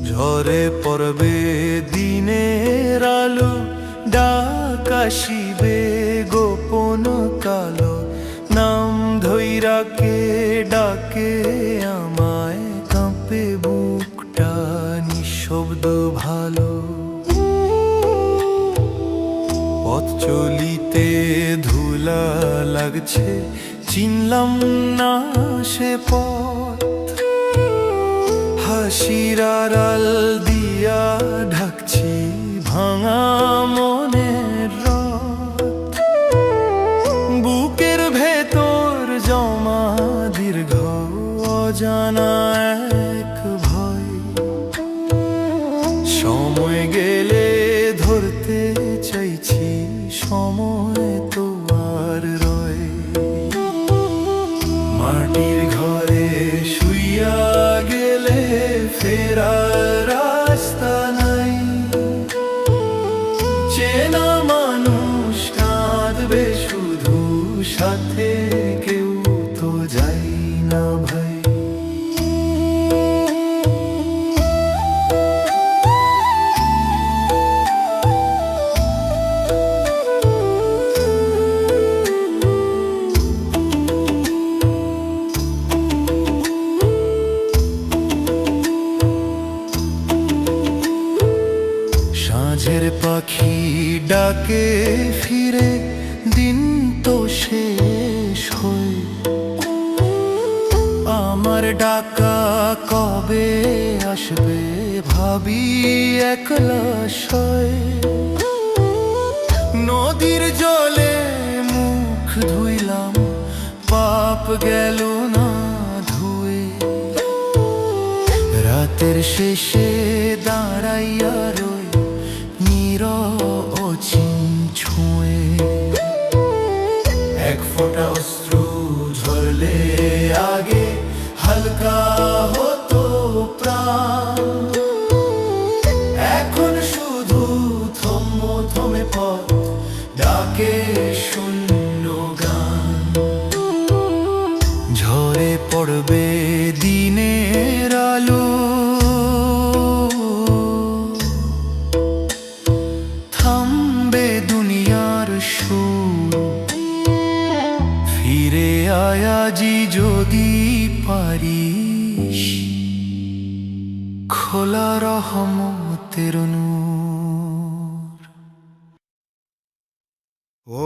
ঝরে পড়বে দিনের আলো, ডাক আসিবে গোপন কালো। নাম ধইরা কে ডাকে আমায়, কাঁপে বুকটা নিঃশব্দ ভালো। পথ চলিতে ধুলা লাগছে, চিনলাম না সে পথ। হাসির আড়াল দিয়া ঢাকছি ভাঙা মনের রথ। বুকের ভেতর জমা দীর্ঘ অজানা এক ভয়। সময় গেলে ধরতে চাইছি, সময় তো আর রয়। মাটির ঘরে শুইয়া গেলে ফেরার রাস্তা নাই। চেনা মানুষ কাঁদবে শুধু, সাথে কেউ তো যাই না ভাই। সাঁঝের পাখি ডাকে ফিরে, দিন তো শেষ হয়ে। আমার ডাকা কবে আসবে ভাবি একলা শয়ে। নদীর জলে মুখ ধুইলাম, পাপ গেল না ধুয়ে। রাতের শেষে দাঁড়াইয়া রই অচিন ছুঁয়ে। এক ফোঁটা অশ্রু ঝরলে আগে হালকা হতো প্রাণ। এখন শুধু থমে পথ, ডাকে শূন্য গান। ঝরে পড়বে দিনের আলো, থামবে দুনিয়ার সুর। ফিরে আয় আজি যদি পারিস, খোলা রহমতের নূর। ও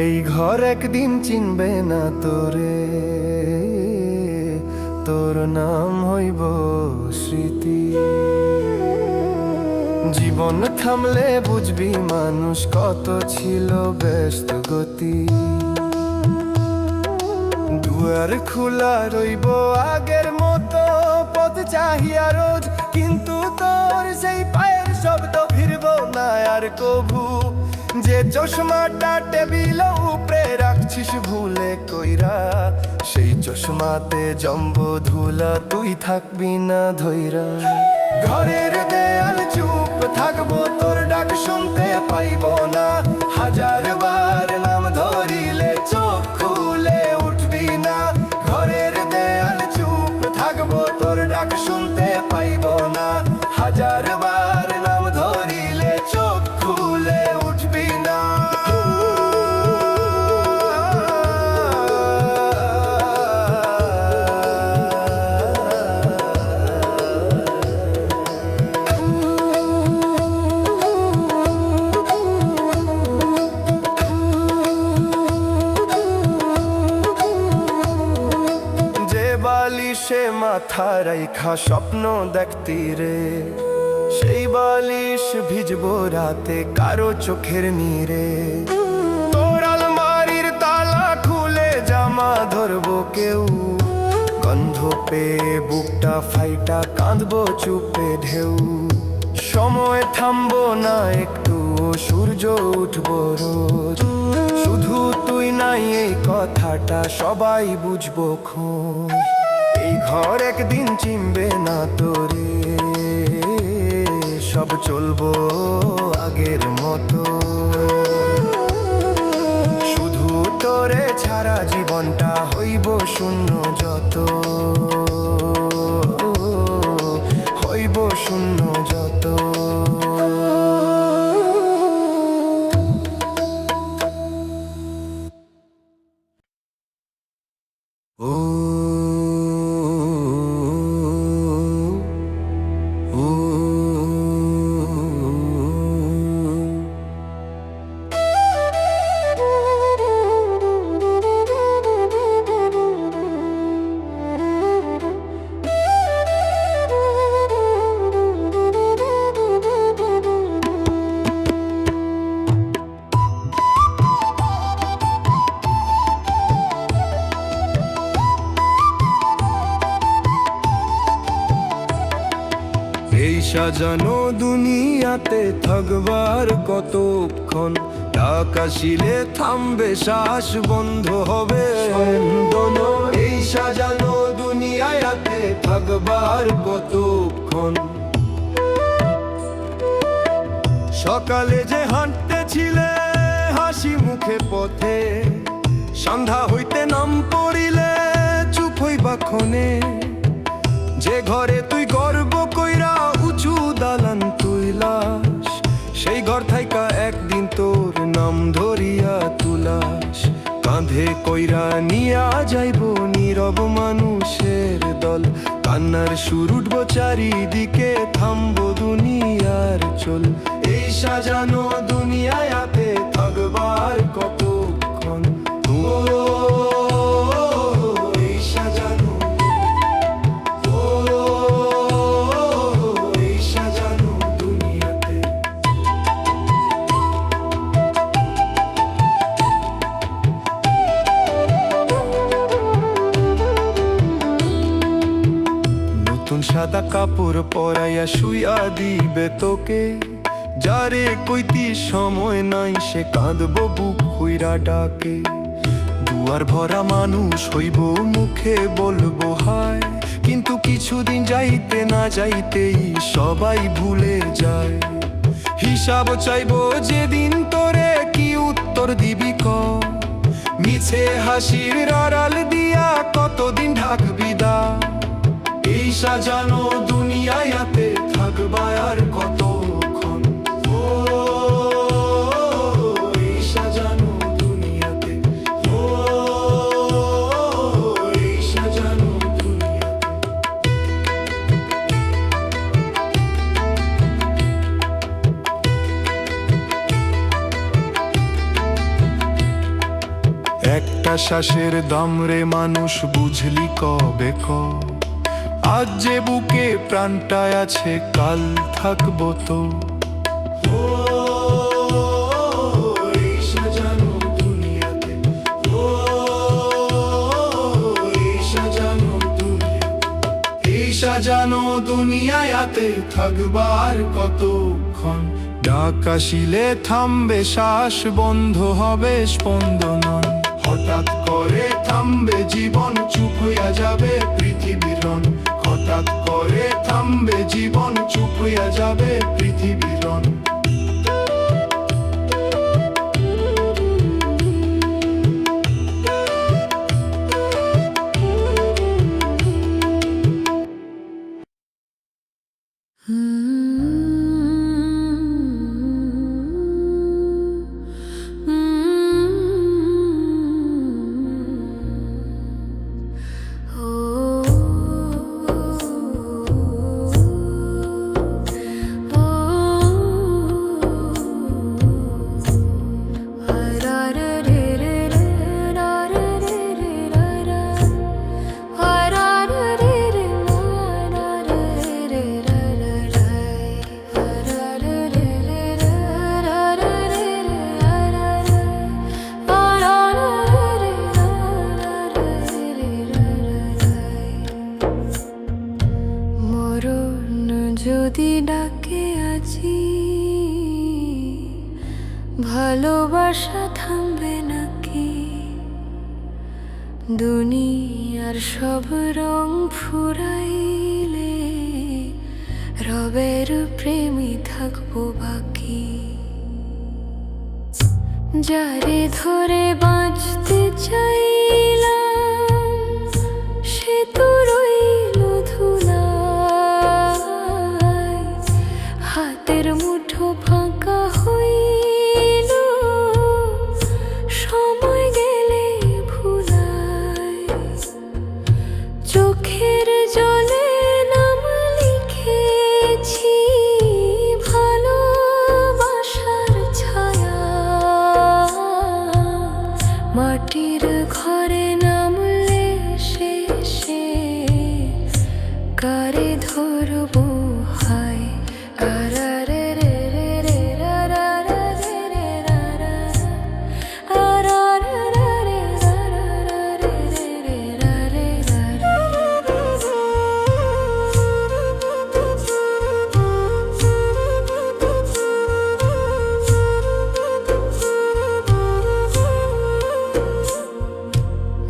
এই ঘর একদিন চিনবে না তোরে, তোর নাম হইব স্মৃতি। জীবন থামলে বুঝবি মানুষ কত ছিল ব্যস্ত গতি। দুয়ার খোলা রইব আগের মতো, পথ চাহিয়া রোজ, কিন্তু তোর সেই পায়ের শব্দ ফিরব না আর কভু। যে চশমাটা টেবিল উপরে রাখছিস ভুলে কইরা, সেই চশমাতে জম্ব ধুলা তুই থাকবি না ধইরা। ঘরের দেয়াল চুপ থাকবো, তোর ডাক শুনতে পাইব না। হাজার বার নাম ধরিলে চোখ খুলে উঠবি না। ঘরের দেয়াল চুপ থাকবো, তোর ডাক শুনতে পাইব না। হাজার বার নাম ধরিলে চোখ খুলে উঠবি না। মাথা রাইখা স্বপ্ন দেখতি রে, সেই বালিশ ভিজবো রাতে কারো চোখের নীরে। তোর আলমারির তালা খুলে জামা ধরবো কেউ, গন্ধ পেয়ে বুকটা ফাইটা কাঁদবো চুপে ঢেউ। সময় থামবো না একটু, সূর্য উঠবো রোজ, শুধু তুই নাই এই কথাটা সবাই বুঝবো খোঁজ। এই ঘর একদিন চিনবে না তোরে, সব চলবো আগের মতো, শুধু তোরে ছাড়া জীবনটা হইব শূন্য যত, হইব শূন্য যত। ও এই সাজানো দুনিয়াতে থাকবার কতক্ষণ, ডাক আসিলে থামবে শ্বাস বন্ধ হবে স্পন্দন। এই সাজানো দুনিয়াতে থাকবার কতক্ষণ, সকালে যে হাঁটতেছিলে হাসি মুখে পথে, সন্ধ্যা হইতে নাম পড়িলে চুপ হইবা ক্ষণে। যে ঘরে তুই গর্ব কইরা উঁচু দালান তুইলাস, সেই ঘর থাইকা একদিন তোর নাম ধরিয়া তুলাস। কাঁধে কইরা নিয়া যাইব নীরব মানুষের দল, কান্নার সুর উঠবো চারিদিকে থামবো দুনিয়ার চল। এই সাজানো দুনিয়াতে থাকবার কতক্ষণ, এই সাজানো, এই সাজানো দুনিয়াতে। নতুন সাদা কাপড় পরাইয়া শুইয়া দিবে তোকে, যারে কইতি সময় নাই সে কাঁদবো বুক হইরা ডাকে। দুয়ার ভরা মানুষ হইব মুখে বলবো হায়, কিন্তু কিছুদিন যাইতে না যাইতেই সবাই ভুলে যায়। হিসাব চাইবো যেদিন তোরে কি উত্তর দিবি ক, মিছে হাসির আড়াল দিয়া কতদিন ঢাকবি দা। এই সাজানো দুনিয়াতে থাকবা আর কতক্ষণ, এই সাজানো দুনিয়াতে, এই সাজানো দুনিয়াতে। একটা শ্বাসের দাম রে মানুষ বুঝলি কবে ক, আজ যে বুকে প্রাণটা আছে কাল থাকবো তো। এই সাজানো দুনিয়াতে, এই সাজানো দুনিয়াতে, এই সাজানো দুনিয়াতে থাকবার কতক্ষণ, ডাক আসিলে থামবে শ্বাস বন্ধ হবে স্পন্দন। হঠাৎ করে থামবে জীবন, চুপ হইয়া যাবে পৃথিবীর রণ। হঠাৎ করে থামবে জীবন, চুপ হইয়া যাবে পৃথিবীর রণ। Oh ভালোবাসা থামবে নাকি? দুনিয়ার সব রং ফুরাইলে রবের প্রেমী থাকবো বাকি। যারে ধরে বাঁচতে চাইলাম সে তো রইল ধুলায়, হাতের মুঠো ফাঁকা হইল সময় গেলে ভুলায়। চোখের জলে নাম লিখেছি ভালোবাসার ছায়া, মাটির ঘরে নামলে শেষে কারে ধরবো হায়। আরারে রে রে রে রা রা রে রে রা রা, আরারে রে রে রা রা রে রে রা রে রা রা।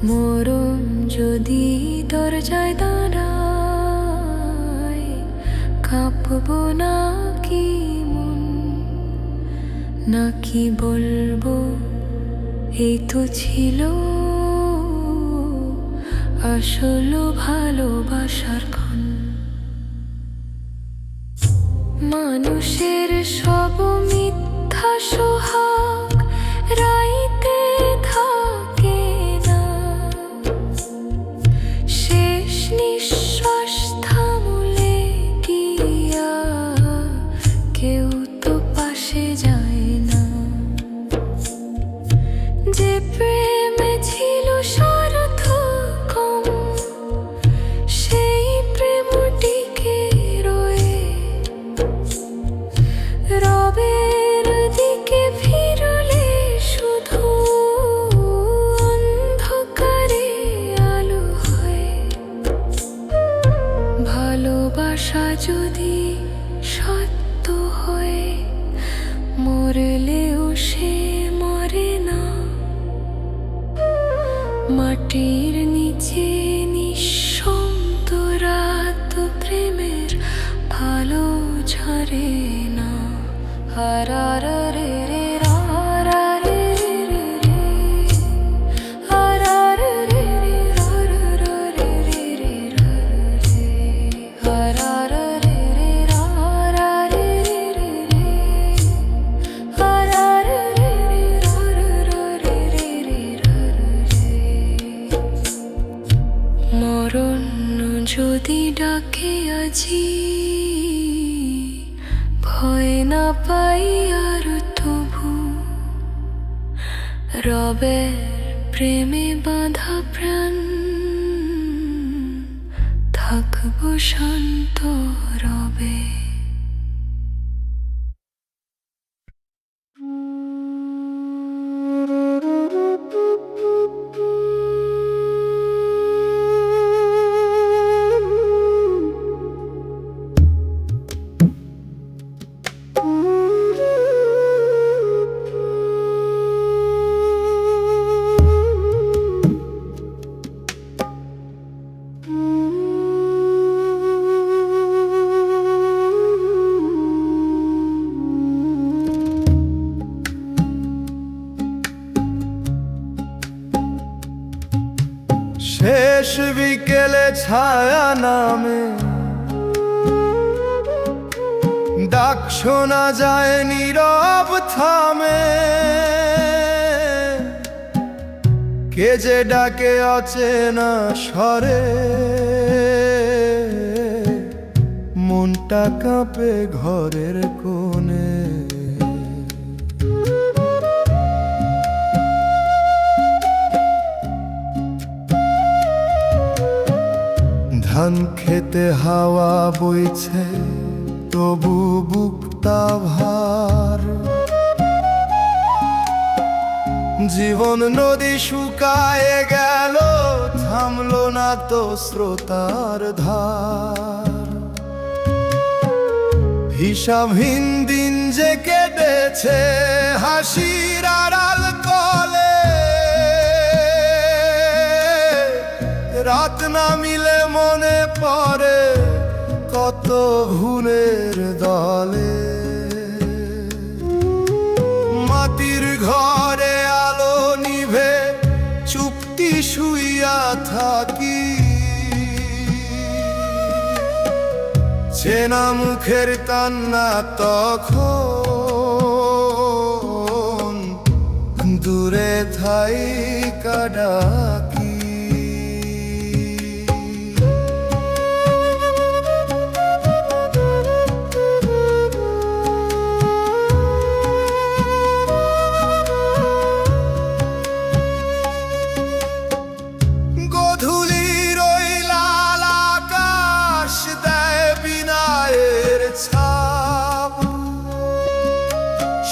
মরণ যদি দরজায় দাঁড়ায় কাঁপবো নাকি মন, নাকি বলবো এই তো ছিল আসল ভালোবাসার ক্ষণ। মানুষের সব মিথ্যা সোহাগ রাইতে থাকে না, শেষ নিঃশ্বাস থামলে গিয়া কেউ তো পাশে যায় না। যে প্রেমে ছিল সার্থকম সেই প্রেমটিকে রয়ে রবের দিকে ফিরলে শুধু অন্ধকারে আলো হয়। ভালোবাসা যদি সত্য হয় মরলেও সে মরে না, মাটির নিচে নিঃশব্দ রাত প্রেমের ভালো ঝরে না। আরারে রে রে রা রা রে রে রে, আরারে রে রে রা রা রে রে রে রা রে, আরারে রে রে রা রা রে রে রে, আরারে রে রে রা রা রে রে রে রা রে। মরণ যদি ডাকে আজি ভয় না পাই আর তবু, রবের প্রেমে বাঁধা প্রাণ থাকবো শান্ত রবে। শেষ বিকেলে ছায়া নামে ডাক শোনা যায় নীরব থামে, কে যে ডাকে অচেনা স্বরে মনটা কাঁপে ঘরের কোণে। ধান খেতে হাওয়া বইছে তবু বুকটা ভার, জীবন নদী শুকায় গেল থামলো না তো স্রোতার ধার। হিসাবহীন দিন যে কেটেছে হাসির আড়াল কলে, রাত না মিলে মনে পড়ে কত ভুলের দলে। মাটির ঘরে আলো নিভে চুপটি শুইয়া থাকি, চেনা মুখের কান্না তখন দূরে থাইকা ডাকি।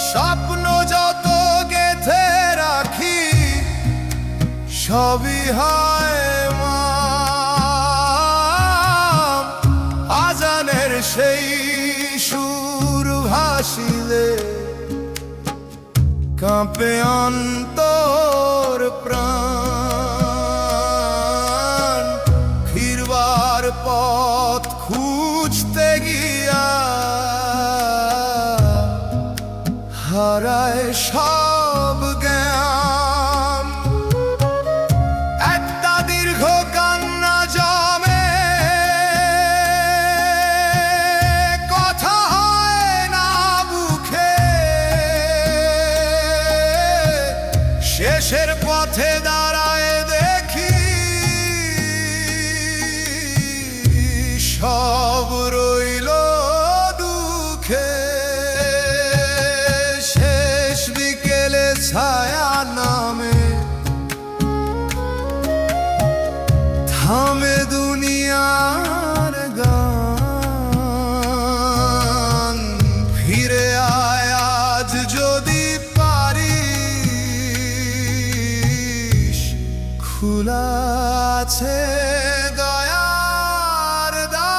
স্বপ্ন যত গেথে রাখি সবই হয় মা, আজানের সেই সুর ভাসিলে কাঁপে অন্তর প্রাণ। ফিরবার পথ খুঁজতে গিয়া হারায় সব জ্ঞান। একটা দীর্ঘ কান্না জমে, কথা হয় না বুকে, শেষের পথে দাঁড়ায় দেখি সব রইল দুঃখে। শেষ বিকেলে ছায়া নামে থামে দুনিয়ার গান। ফিরে আয় আজ যদি পারিস, খোলা আছে দয়ার দ্বার।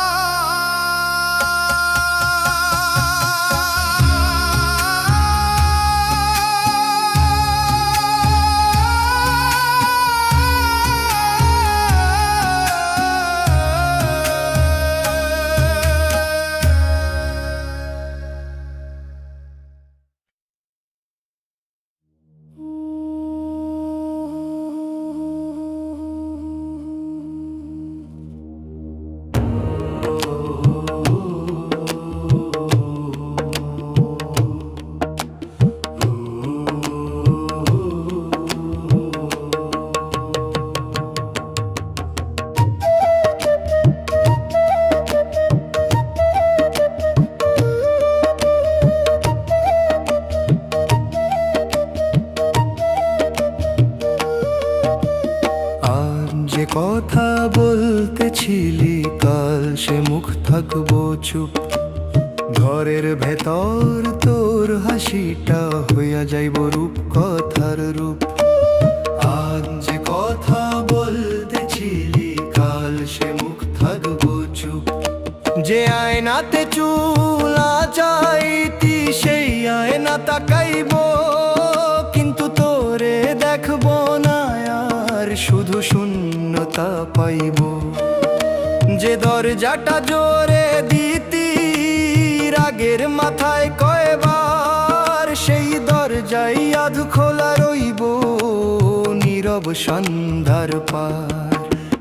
যে কথা বলতেছিলি কাল সে মুখ থাকবো চুপ, ঘরের ভেতর তোর হাসিটা হইয়া যাইব রূপ কথার রূপ। আজ যে কথা বলতেছিলি কাল সে মুখ থাকবো চুপ, যে আয়নাতে চুলা চাইতি সেই আয়না তাকাইব, কিন্তু তোরে দেখবো না আর শুধু শূন্যতা পাইব। যে দরজাটা জোরে দিতি রাগের মাথায় কয়বার, সেই দরজাই আধ খোলা রইব নীরব সন্ধ্যার পার।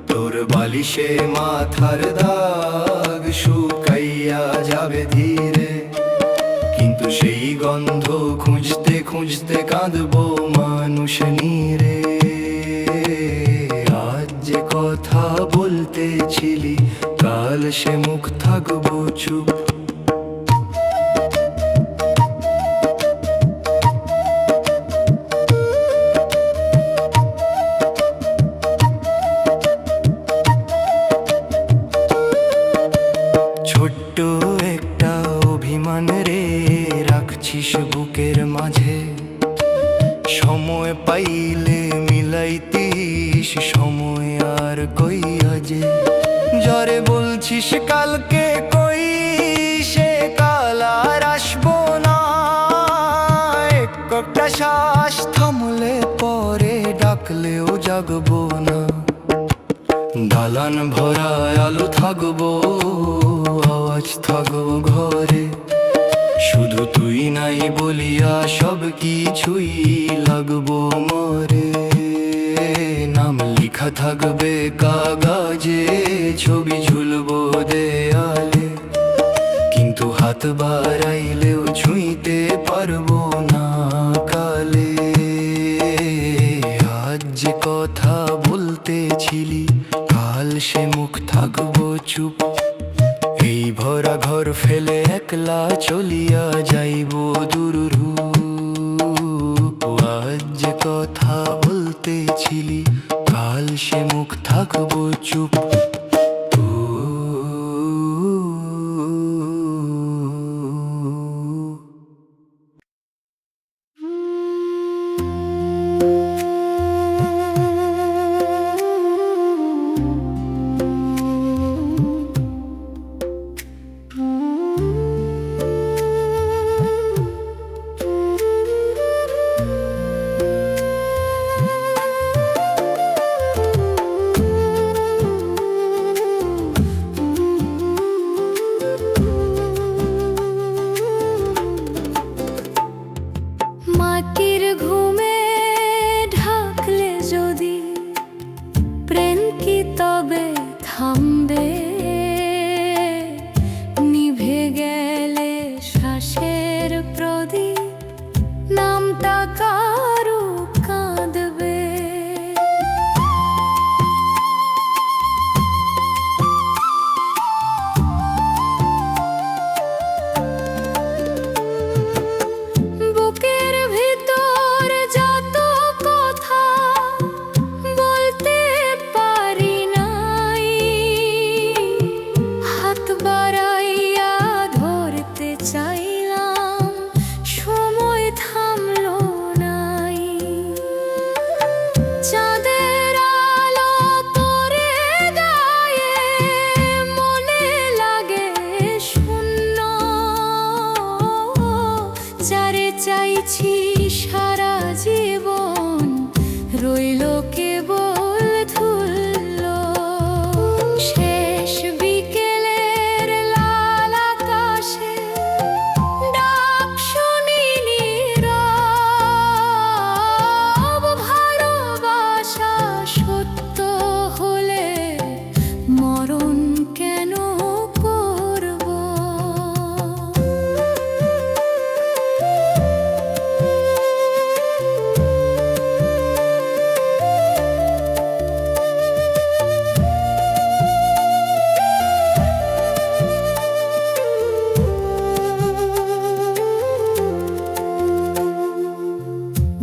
তোর বালিশে মাথার দাগ শুকাইয়া যাবে ধীরে, কিন্তু সেই গন্ধ খুঁজতে খুঁজতে কাঁদবো মানুষ নীরে। আজ যে কথা বলতেছিলি কাল সে মুখ থাকবো চুপ। ছোট্ট একটা অভিমান রে রাখছিস বুকের মাঝে, সময় পাইলে মিলাইতিস সময় আর কইয়া যে। জ্বরে বলছিস কালকে কই সে কাল ডাকলেও জাগবো না। দালান ভরা আলো থাকবো, আওয়াজ থাকবো ঘরে, শুধু তুই নাই বলিয়া সব কিছুই লাগবো মরে। নাম লিখা থাকবে কাগজে, ছবি ঝুলবো দেয়ালে, কিন্তু হাত বাড়াইলেও ছুঁইতে পারবো না কালে। আজ যে কথা বলতেছিলি, কাল সে মুখ থাকবো চুপ। এই ভরা ঘর ফেলে একলা চলিয়া যাইব দুরু। আজ যে কথা বলতেছিলি, কাল সে মুখ থাকবো চুপ। মাটির ঘুমে ঢাকলে যদি প্রেম কি তবে থামবে? নিভে গেলে শ্বাসের প্রদীপ, নামটা কারো কাঁদবে। বুকের ভিতর যত কথা বলতে পারি নাই, হাত বাড়াইয়া ধরতে চাইলাম, সময় থামলো নাই। চাঁদের আলো পড়ে গায়ে, মনে লাগে শূন্য। যারে চাইছি সারা জীবন, রইল কেবল ধুলো। শেষ বিকেলের লাল আকাশে ডাক শুনি নীরব। ভালোবাসা সত্য হলে মরণ কেন করব?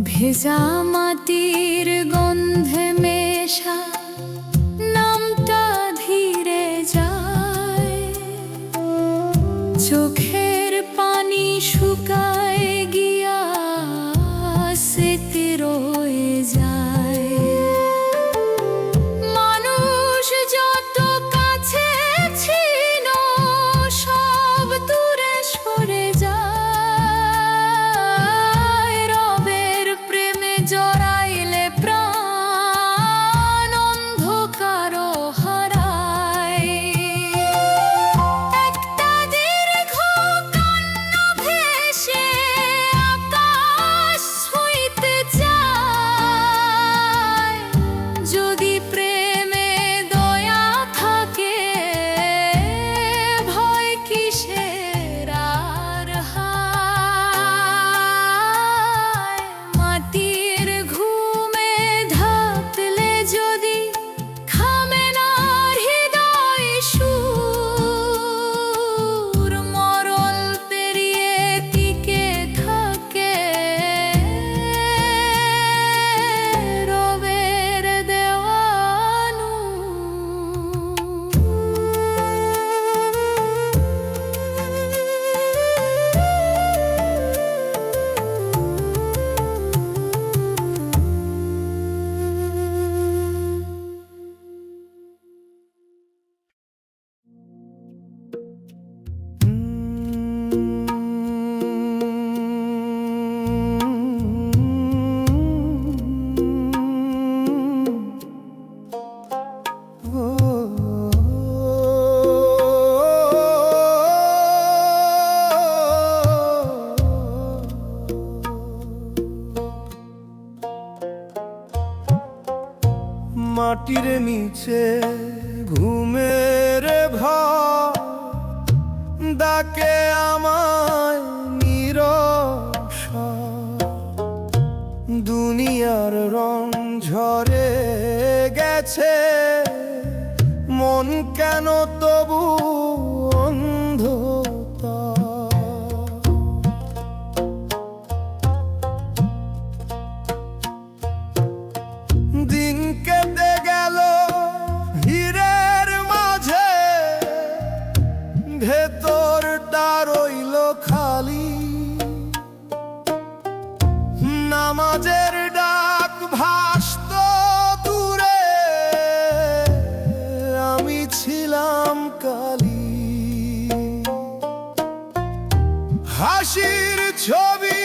ভেজা মাটির গন্ধে মেশা নামটা ধীরে যায়, চোখের পানি শুকায় গিয়া স্মৃতি রয়ে যায়। মানুষ যত কাছে ছিল, সব দূরে সরে যায়। রবের প্রেমে জড়াইলে প্রাণ অন্ধকারও হারায়। একটা দীর্ঘ কান্না ভেসে আকাশ ছুঁইতে চায়, মাটির নিচে ঘুমের ভয় ডাকে আমায় নীরস। দুনিয়ার রং ঝরে গেছে, মন কেন তবু অন্ধকার। দিন কেটে গেল হীরের মাঝে, ভেতরটা রইল খালি। নামাজের ডাক ভাসতো দূরে, আমি ছিলাম কালি। হাসির ছবি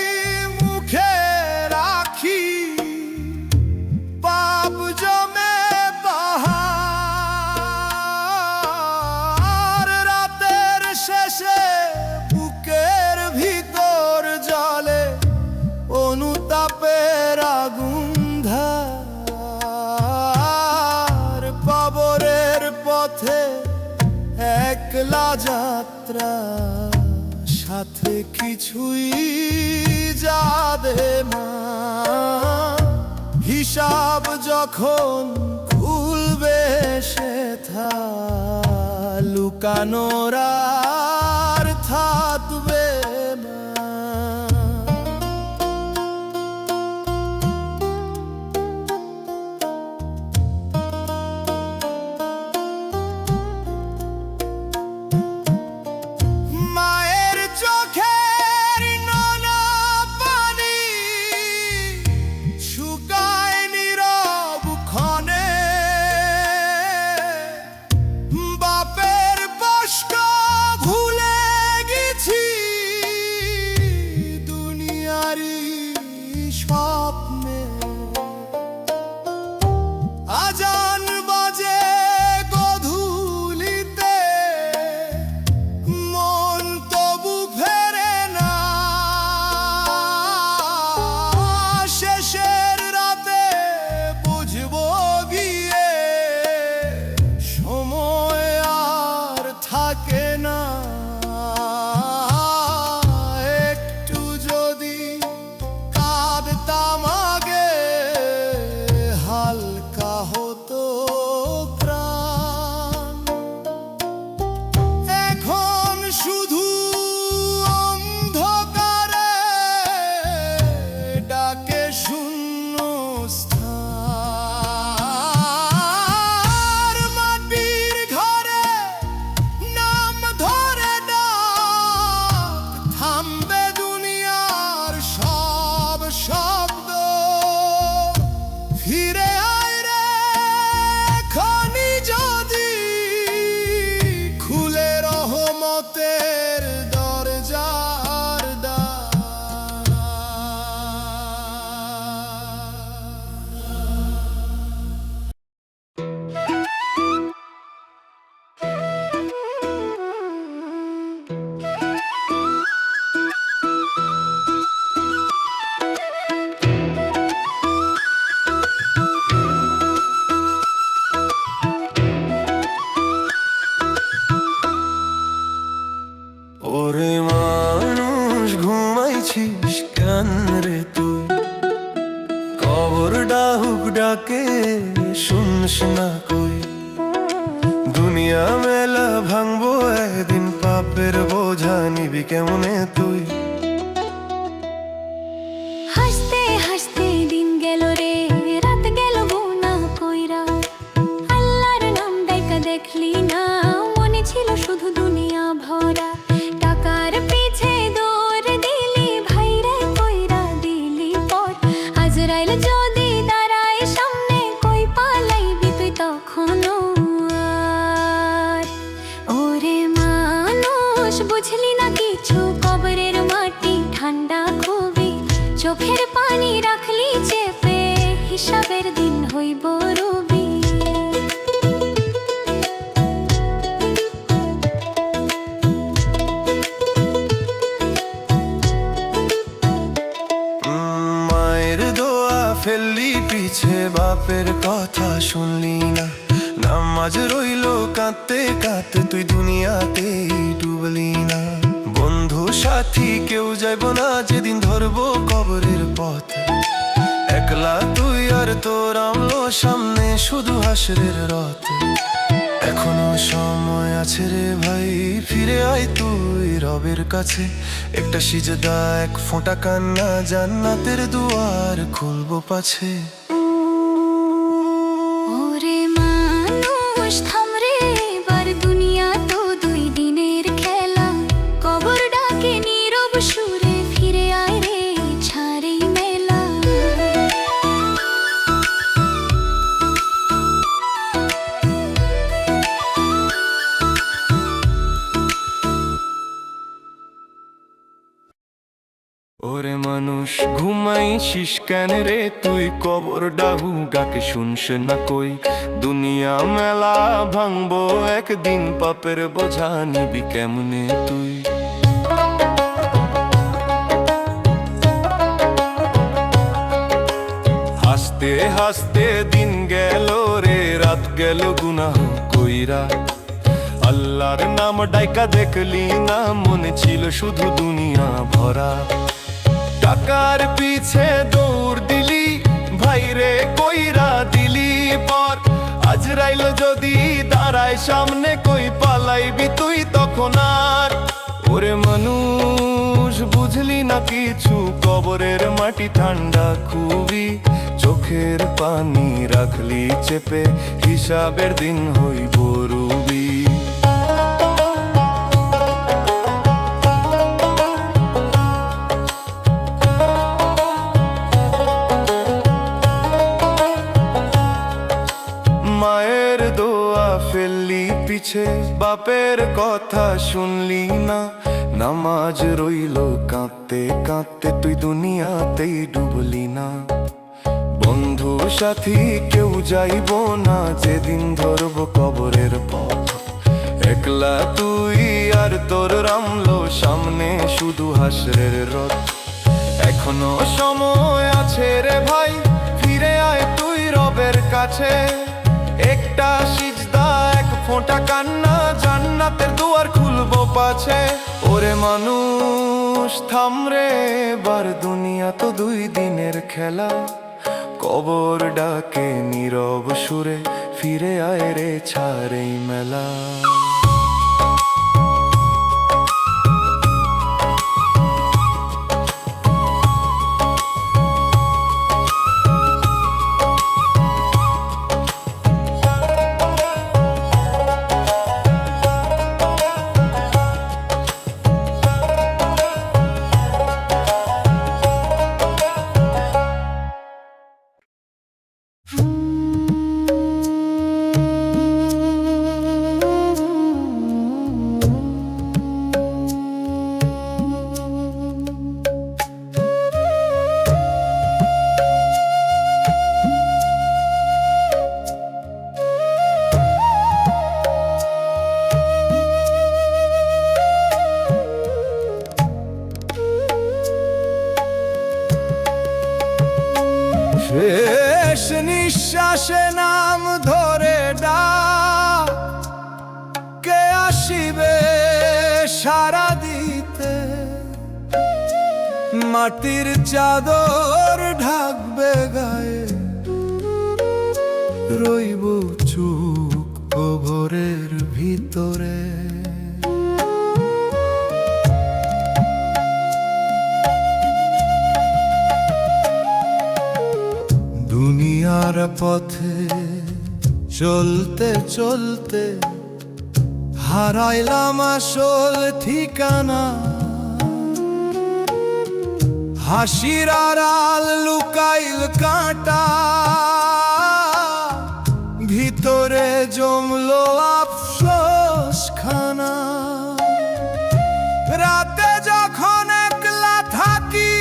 মুখে রাখি, পাপ জমে পাহাড়। রাতের শেষে বুকের ভিতর জলে অনুতাপের আগুন ধার। কবরের পথে একলা যাত্রা, সাথে কিছুই যাবে না। হিসাব যখন খুলবে সেথা, লুকানোর আর থাকবে না। মায়ের চোখের নোনা পানি শুকায় নীরব ক্ষণে, বাপের কষ্ট ভুলে গেছি দুনিয়ারি স্বপ্নে। আজান বাজে গধূলিতে, মন তবু ফেরে না। শেষের রাতে বুঝবো গিয়ে, সময় আর থাকে না। একটু যদি কাঁদতাম আগে, হালকা হতো প্রাণ। এখন শুধু অন্ধকারে ডাকে শূন্য স্থান। মাটির ঘরে নাম ধরে ডাক, থামবে দুনিয়ার সব শব্দ। ফিরে আয় রে খনি যদি, খুলে রহমতের দরজার দ্বার। ওরে মানুষ ঘুমাইছিস কেন রে তুই? কবর ডাহুক ডাকে শুনস না কই? দুনিয়া মেলা ভাঙবো একদিন, পাপের বোঝা নিবি কেমনে তুই? হাসতে হাসতে দিন গেল রে, রাত গেল গুনা কইরা। আল্লাহর নাম ডাইকা দেখলি না, মনে ছিল শুধু দুনিয়া ভরা। টাকার পিছে দৌড় দিলি, ভাইরে কইরা দিলি পর। আজরাইল যদি দাঁড়ায় সামনে, কই পালাইবি তুই তখনও আর? ওরে মানুষ বুঝলি না কিছু, কবরের মাটি ঠান্ডা খুবই। চোখের পানি রাখলি চেপে, হিসাবের দিন হইব রবি। মায়ের দোয়া ফেললি পিছে পিছে বাপের কথা শুনলি না, নামাজ রইল কাঁদতে কাঁদতে তুই দুনিয়াতেই ডুবলি না। বন্ধু সাথী কেউ যাইব না যেদিন ধরবো কবরের পথ, একলা তুই আর তোর আমলো সামনে শুধু হাসরের রথ। এখনো সময় আছে রে ভাই, ফিরে আয় তুই রবের কাছে। একটা সিজদা, এক ফোঁটা কান্না, জান্নাতের দুয়ার খুলবো পাছে। ওরে মানুষ থাম রে, এবার দুনিয়া তো দুই দিনের খেলা। কবর ডাকে নীরব সুরে, ফিরে আয় রে ছাড়েই মেলা। ওরে মানুষ ঘুমাইছিস কেন রে তুই, কবর ডাহু গাকে শুনস না কই। দুনিয়া মেলা ভাঙবো একদিন, পাপের বোঝা নিবি কেমনে তুই। হাসতে হাসতে দিন গেল রে, রাত গেল গুনাহ কইরা। আল্লাহর নাম ডাইকা দেখলি না, মনে ছিল শুধু দুনিয়া ভরা। টাকার পিছে দৌড় দিলি ভাইরে, কইরা দিলি পর। আজরাইল যদি দাঁড়ায় সামনে, কই পালাইবি তুই তখন আর। ওরে মানুষ বুঝলি না কিছু, কবরের মাটি ঠান্ডা খুবই। চোখের পানি রাখলি চেপে, হিসাবের দিন হইব রুবি। মায়ের দোয়া ফেললি পিছে, বাপের কথা শুনলি না। নামাজ রইল কাঁদতে কাঁদতে তুই দুনিয়াতেই ডুবলি না। বন্ধু সাথী কেউ যাইব না যেদিন ধরবো কবরের পথ, একলা তুই আর তোর রামলো সামনে শুধু হাসরের রথ। এখনো সময় আছে রে ভাই, ফিরে আয় তুই রবের কাছে। একটা সিজদা, এক ফোঁটা কান্না, জান্নাতের দুয়ার খুলবো পাছে। ওরে মানুষ থাম রে, এবার দুনিয়া তো দুই দিনের খেলা। কবর ডাকে নীরব সুরে, ফিরে আয় রে ছাড়েই মেলা। শেষ নিঃশ্বাসে নাম ধরে ডাক, কে আসিবে সারা দিতে। মাটির চাদর ঢাকবে গায়ে, রইব চুপ কবরের ভিতরে। দুনিয়ার পথে চলতে চলতে হারাইলাম আসল ঠিকানা। হাসির আড়াল লুকাইল কাঁটা, ভিতরে জমলো আফসোস খানা। রাতে যখন একলা থাকি,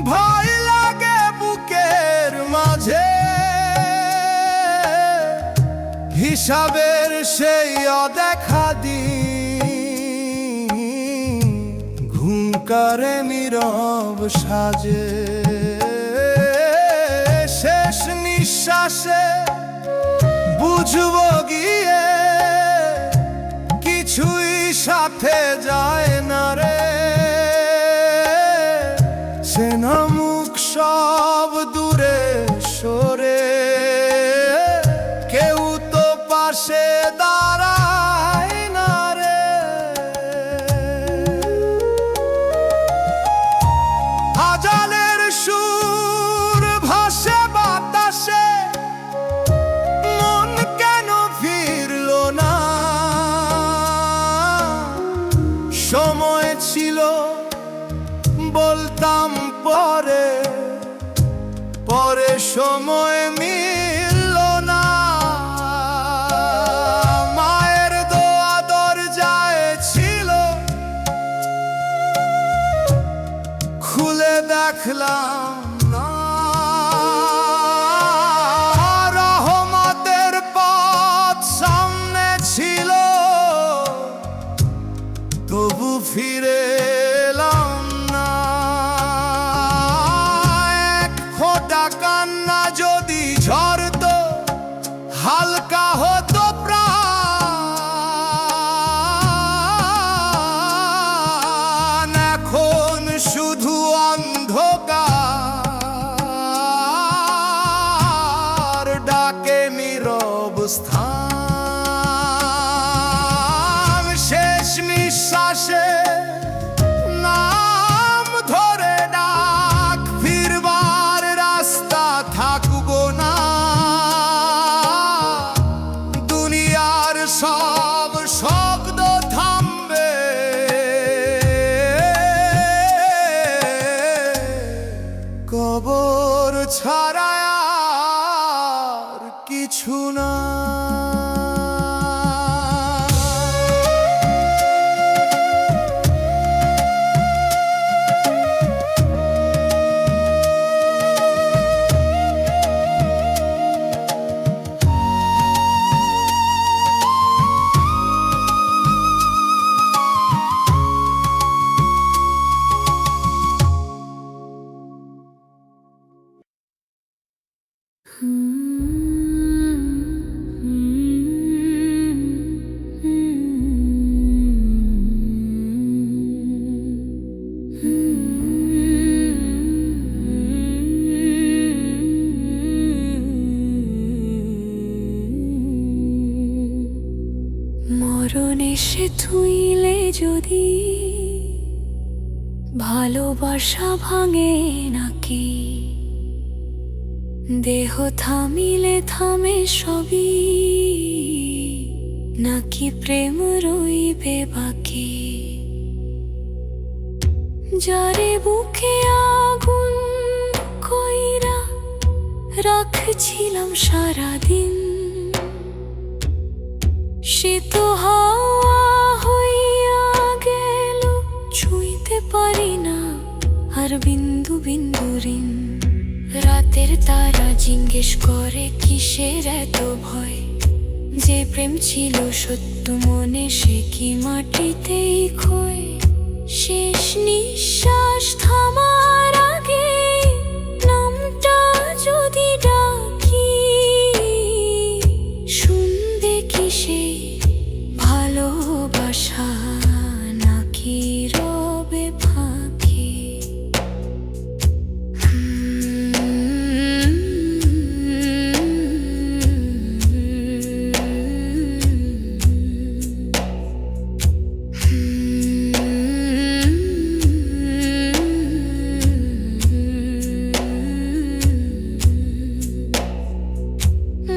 ভয় লাগে বুকের মাঝে। হিসাবের সেই অদেখা দিন, ঘুমকারে নীরব সাজে। পরে সময় মিলল না, মায়ের দোয়া দরজায় ছিল, খুলে দেখলাম না। রহমতের পথ সামনে ছিল, তবু ফিরে এলাম না। এক ফোঁটা কান্না যদি ঝরতো, হালকা হতো প্রাণ। এখন শুধু অন্ধকার ডাকে নীরব স্থান। শেষ নিঃশ্বাসে নাম ধরে ডাক, ফিরবার রাস্তা থাকবো না। দুনিয়ার সব শব্দ থামবে, কবর ছাড়া আর কিছু না। মরণ এসে থুইলে যদি ভালোবাসা ভাঙে নাকি, দেহ থামিলে থামে সবই, নাকি প্রেম রইবে বাকি। যারে বুকে আগুন কইরা রাখছিলাম সারাদিন, সে তো হাওয়া হইয়া গেল, ছুঁইতে পারি না আর বিন্দু বিন্দু ঋণ। রাতের তারা জিজ্ঞেস করে কিসের এত ভয়, যে প্রেম ছিল সত্য মনে সে কি মাটিতেই ক্ষয়। শেষ নিঃশ্বাস থামার আগে নামটা যদি ডাকি, শুনবে কি সেই ভালোবাসা নাকি রবে ফাঁকি।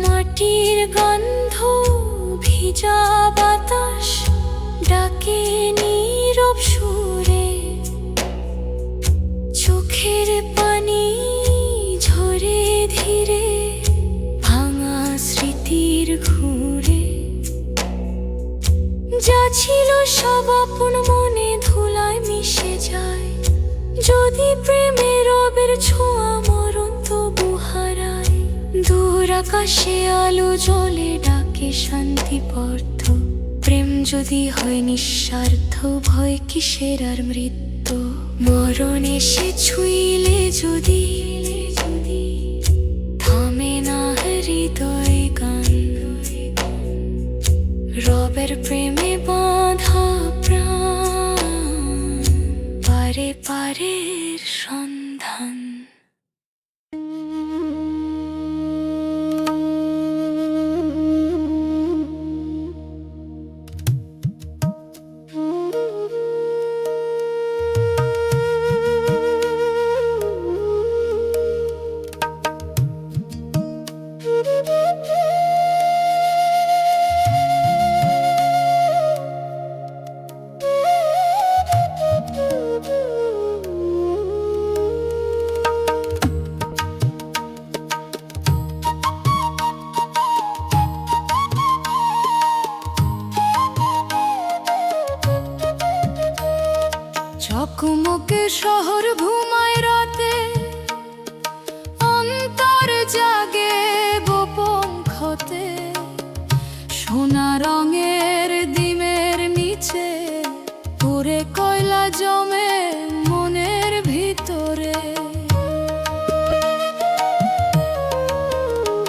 মাটির গন্ধ ভিজা বাতাস ডাকে নীরব সুরে, চোখের পানি ঝরে ধীরে ভাঙা স্মৃতির ঘুরে। যা ছিল সব আপন মনে ধুলায় মিশে যায়, যদি প্রেমের রবের ছোঁয়া মরণ তবু হারায়। দূর আকাশে আলো জ্বলে ডাকে শান্তি পর্থ, প্রেম যদি হয় নিঃস্বার্থ ভয় কিসের আর মৃত্যু। মরণ এসে ছুঁইলে যদি থামে না হৃদয় গান, রবের প্রেমে বাঁধা প্রাণ পারে পারের সন্ধান।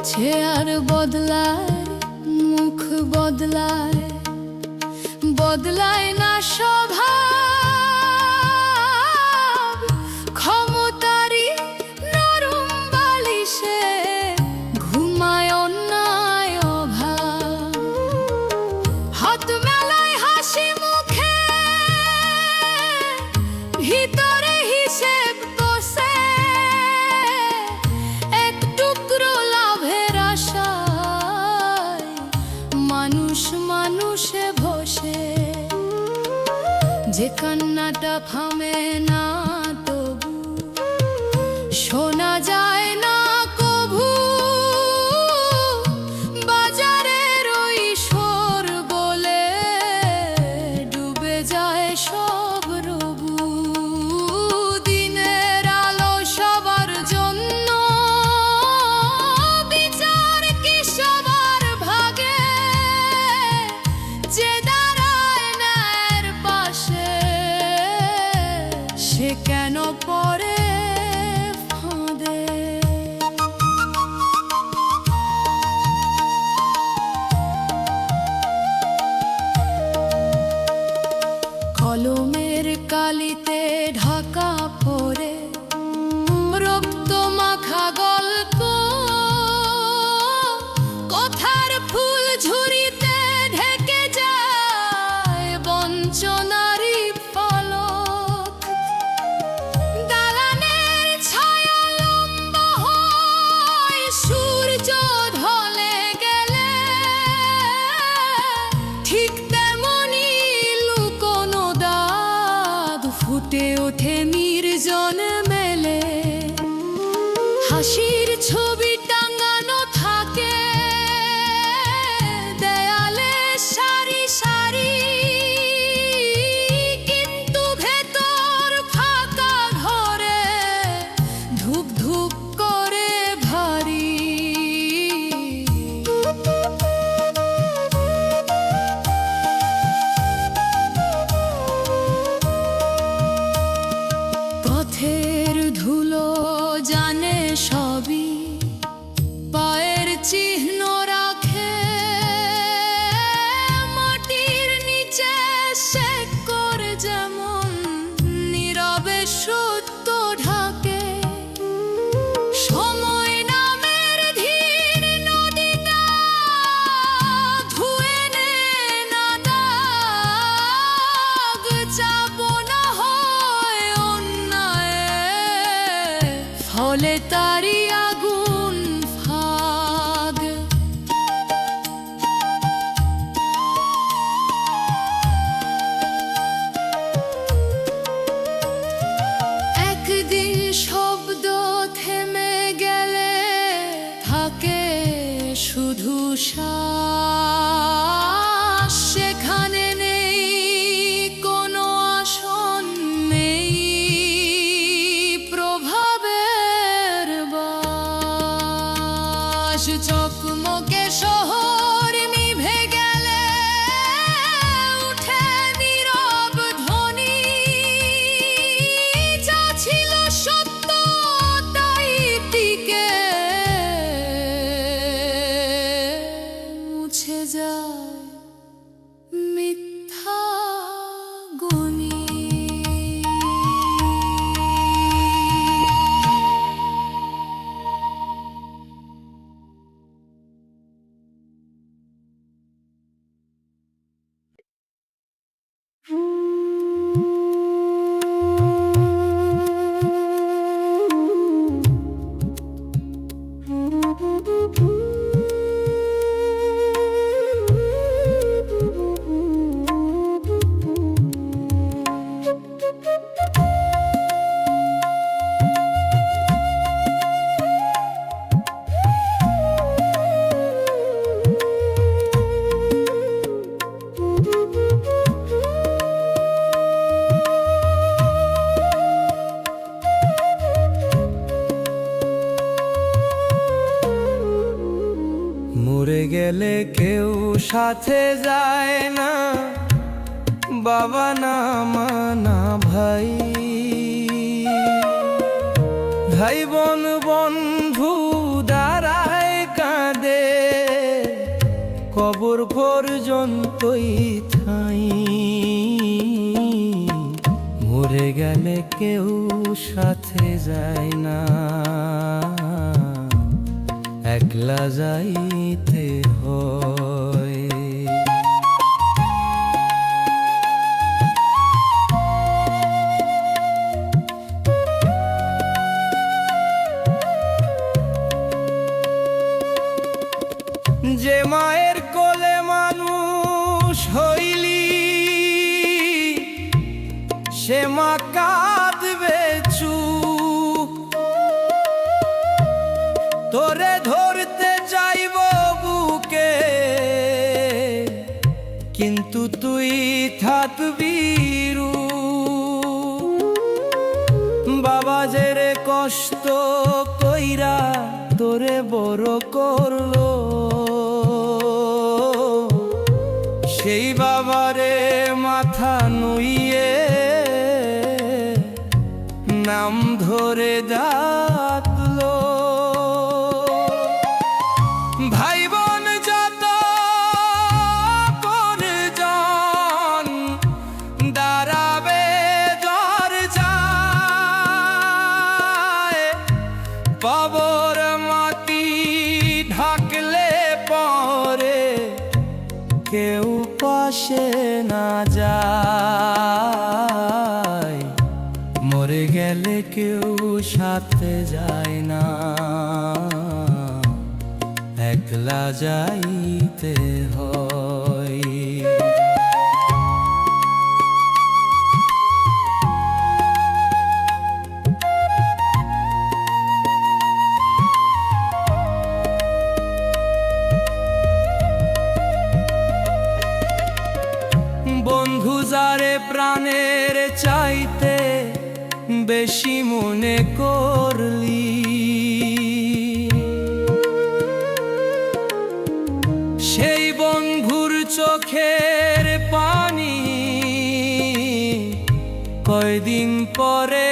চেয়ার বদলায়, মুখ বদলায়, বদলায় না স্বভাব। ক্ষমতারই নরম বালিশে ঘুমায় অন্যায় অভাব। হাত মেলায় হাসি মুখে, ভিতরে হিসেব কষে। এক টুকরো লাভের আশায় মানুষ মানুষে বসে। যে কান্নাটা থামে না তবু, শোনা যায় না কভু। বাজারের ওই শোর বলে ডুবে যায় সব রবু। দিনের আলো সবার জন্য, বিচার কি সবার ভাগে। যে দাঁড়ায় ন্যায়ের পাশে, সে কেন পড়ে ফাঁদে। কলমের কালিতে ঢাকা পড়ে রক্ত মাখা গল্প। কথার ফুল ঝুরিতে ঢেকে যায় বঞ্চনারই পলক। দালানের ছায়া লম্বা হয় সূর্য ঢলে গেলে, ঠিক তেমনি লুকোনো দাগ ফুটে ওঠে নির্জন মেলে। হাসির ছবি টাঙানো থাকে দেয়ালে সারি সারি, কিন্তু ভেতর ফাঁকা ঘরে ধুপ ধুপ করে ভারী। পথের ধুলো জানে সবই, পায়ের চিহ্ন রাখে। মাটির নিচে শেকড় যেমন নীরবে সত্য ঢাকে। সময় নামের ধীর নদীটা ধুয়ে নে না দাগ। যাবো না হয় অন্যায়, ফলে তারই আগুন ফাগ। একদিন শব্দ থেমে গেলে থাকে শুধু শ্বাস। সেখানে নেই কোনো আসন, নেই প্রভাবের বাস। চকমকে শহর নিভে গেলে উঠে নীরব ধ্বনি। যা ছিল সত্য তাই টিকে, মুছে যায় মিথ্যা গুনি। মরে গেলে কেউ সাথে যায় না, বাবা না মা না ভাই। ভাই বোন বন্ধু দাঁড়ায় কাঁধে ওই ঠাই, মরে গেলে কেউ সাথে যায় না, একলা যাইতে হয়। যে মায়ের কোলে মানুষ হইলি, সে মা কাঁদবে চুপ, তোরে ধরতে যাইব বুকে, কিন্তু তুই থাকবি রূপ। বাবা যে রে কষ্ট কইরা তোরে বড় করলো, সেই বাবারে মাথা নুইয়ে নাম ধরে ডাকলো। ভাই বোন যত আপনজন দাঁড়াবে দরজায়, কবর মাটি ঢাকলে পরে কেউ পাশে না যায়, মরে গেলে কেউ সাথে যায় না, একলা যাইতে হয়। বন্ধু যারে প্রাণের চাইতে বেশি মনে করলি, সেই বন্ধুর চোখের পানি কয়দিন পরে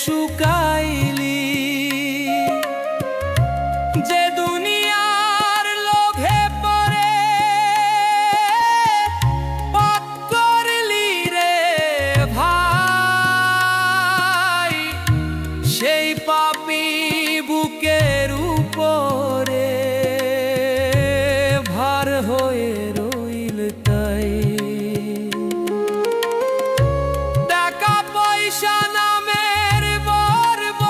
শুকাইলি। যে দুনিয়ার লোভে পড়ে পাপ করলি রে ভাই, সেই পাপী বুকের উপরে ভার হয়ে রইল তাই। টাকা পয়সা নামের গর্ব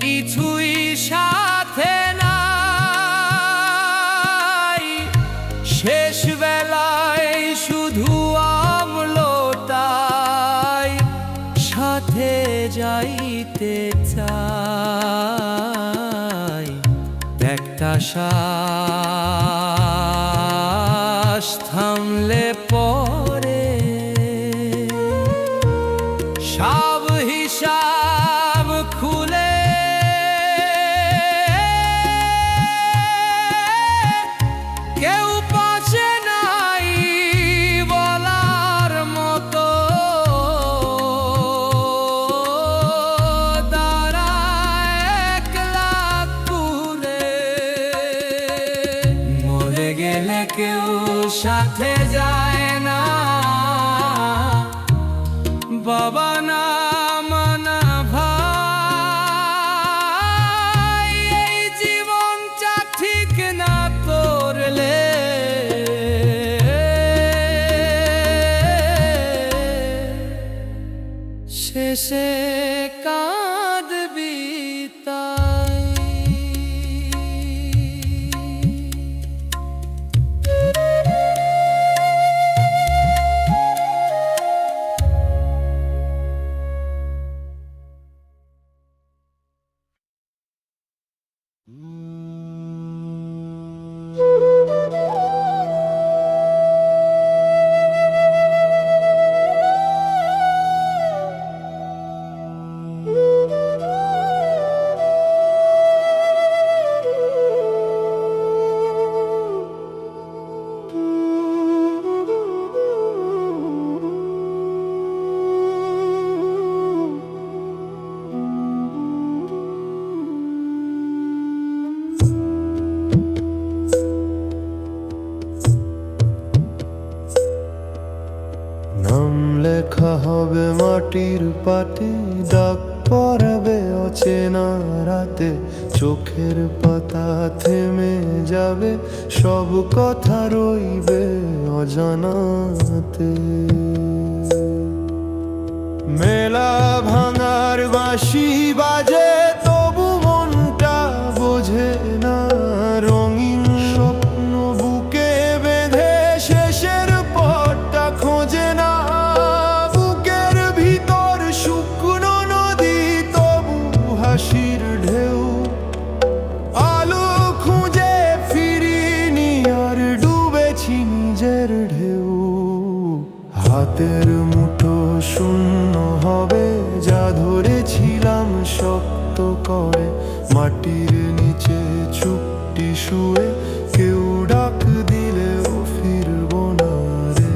কিছুই সাথে নাই, শেষ বেলায় শুধু আমলতাই সাথে যাইতে চাই। একটা শ্বাস থামলে পরে সব হিসাব খুলে, কেউ পাশে নাই বলার মতো, দাঁড়ায় একলা দূরে, মরে গেলে কেউ সাথে যায় না, বাবা না মানা ভাই, এই জীবনটা ঠিক না করলে শেষে কাঁদবি তাই। হবে মাটির পাটে, ডাক পড়বে অচেনা রাতে, চোখের পাতা থেমে যাবে, সব কথা রইবে অজানাতে। মেলা ভাঙার বাঁশি বাজে, তবু মনটা বোঝে না, রঙিন স্বপ্ন বুকে বেঁধে শেষের পথটা খোঁজে না। বুকের ভিতর শুকনো নদী, তবু হাসির ঢেউ, আলো খুঁজে ফিরিনি আর ডুবেছি নিজের ঢেউ। হাতের মুঠো শূন্য হবে, যা ধরেছিলাম শক্ত করে, মাটির নিচে চুপটি শুয়ে, কেউ ডাক দিলেও ফিরবো না রে।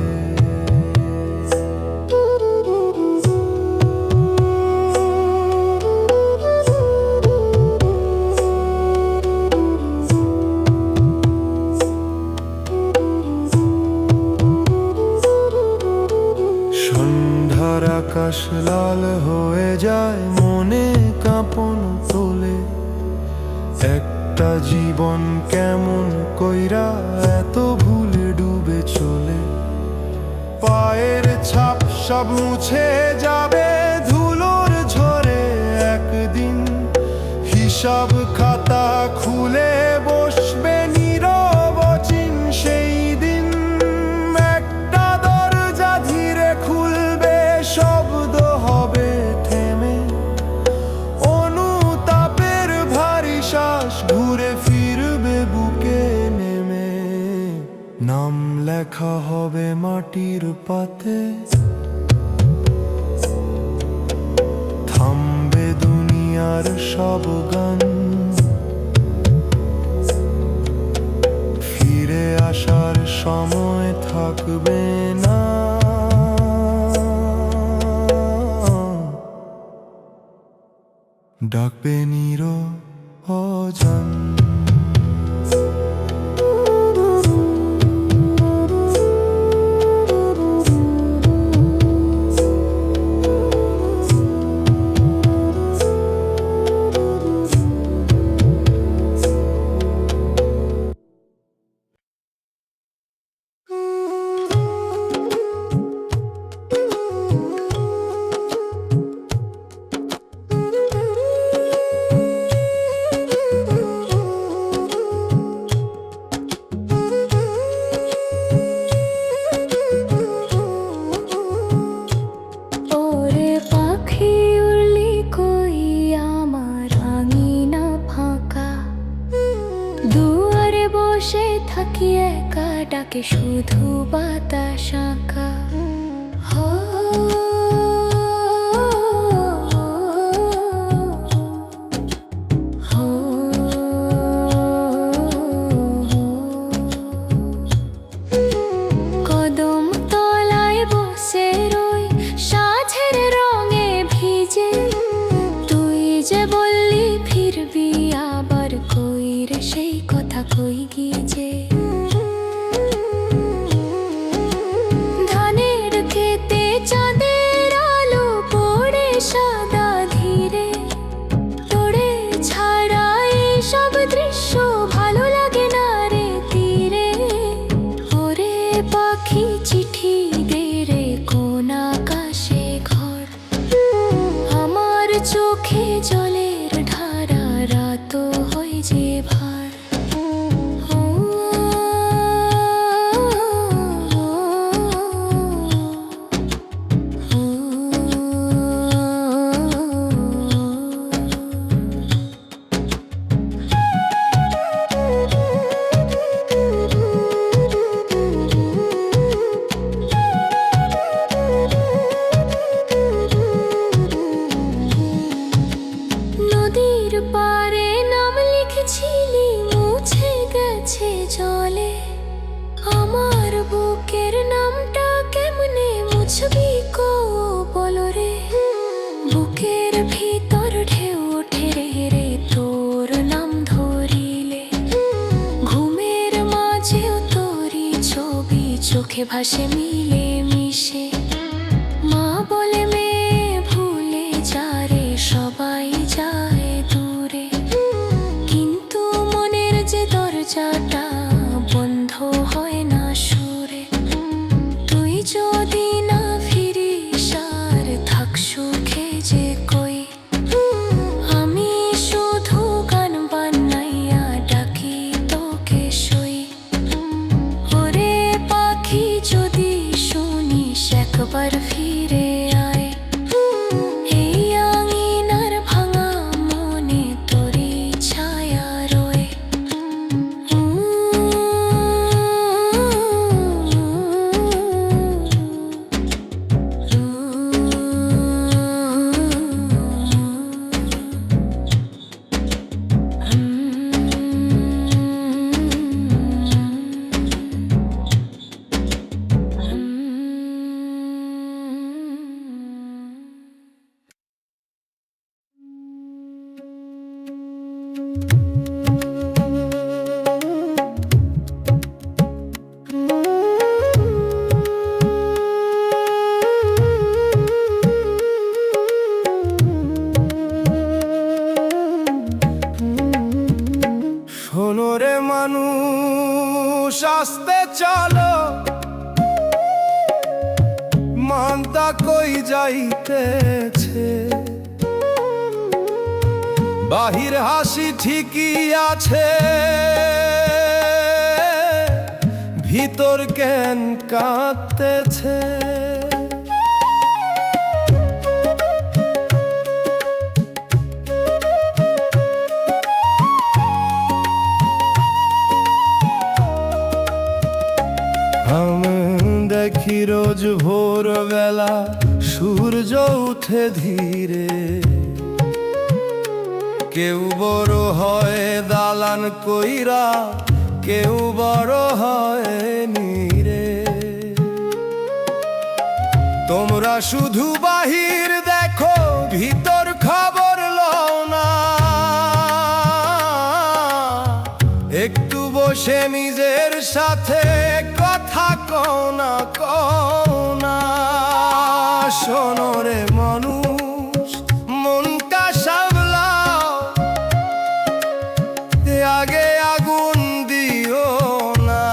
সন্ধ্যার আকাশ লাল হয়ে যায়, মনে কাঁপন তোলে, একটা জীবন কেমন কইরা এত ভুলে ডুবে চলে। পায়ের ছাপ সব মুছে যাবে ধুলোর ঝরে একদিন, হিসাব খাতা খুলে বসবে নীরব অচিন সেই দিন। একটা দরজা ধীরে খুলবে, শব্দ হবে থেমে, অনুতাপের ভারী শ্বাস ঘুরে ফিরবে বুকে নেমে। নাম লেখা হবে মাটির পাতে, থামবে দুনিয়ার সব গান, ফিরে আসার সময় থাকবে না, ডাকবে নিরবজন। থাকি একা, ডাকে শুধু বাতাস আঁকা। কদম তলায় বসে রই, সাঁঝের রঙে ভিজে, তুই যে বললি ফিরবি আবার, কই রে সেই কথা কই গিয়ে। ধানের খেতে চাঁদের আলো পড়ে সাদা ধীরে, তোরে ছাড়া সব দৃশ্য ভালো লাগে না রে তীরে। ওরে পাখি চিঠি দে রে কোন আকাশে ঘর, আমার চোখে জলের ধারা, রাত হয় যে ভার। নদীর পারে নাম লিখেছিলি, মুছে গেছে জলে, আমার বুকের নামটা কেমনে মুছবি কো বলো রে। বুকের ভিতর ঢেউ ওঠে রে তোর নাম ধরিলে, ঘুমের মাঝেও তোরই ছবি চোখে ভাসে মিলে মিশে। মা শোনো রে মানুষ আস্তে চলো, মানতা কই যাইতেছে। বাহির হাসি ঠিকই আছে, ভিতর কেন কাঁদতেছে। আমি দেখি রোজ ভোরবেলা সূর্য উঠে ধীরে, কেউ বড় হয় দালান কইরা, কেউ বড় হয় নীরে। তোমরা শুধু বাহির দেখো, ভিতর খবর লও না। একটু বসে নিজের সাথে কথা কও না, কও না। শোনো রে মানুষ মনটা সামলাও, আগে আগুন দিও না।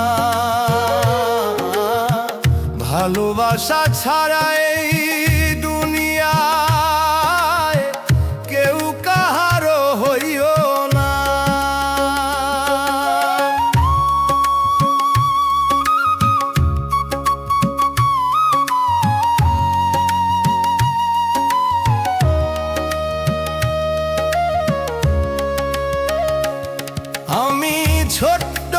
ভালোবাসা ছাড়া এই দুনিয়ায় কেউ কাহারো হইও না। আমি ছোট্ট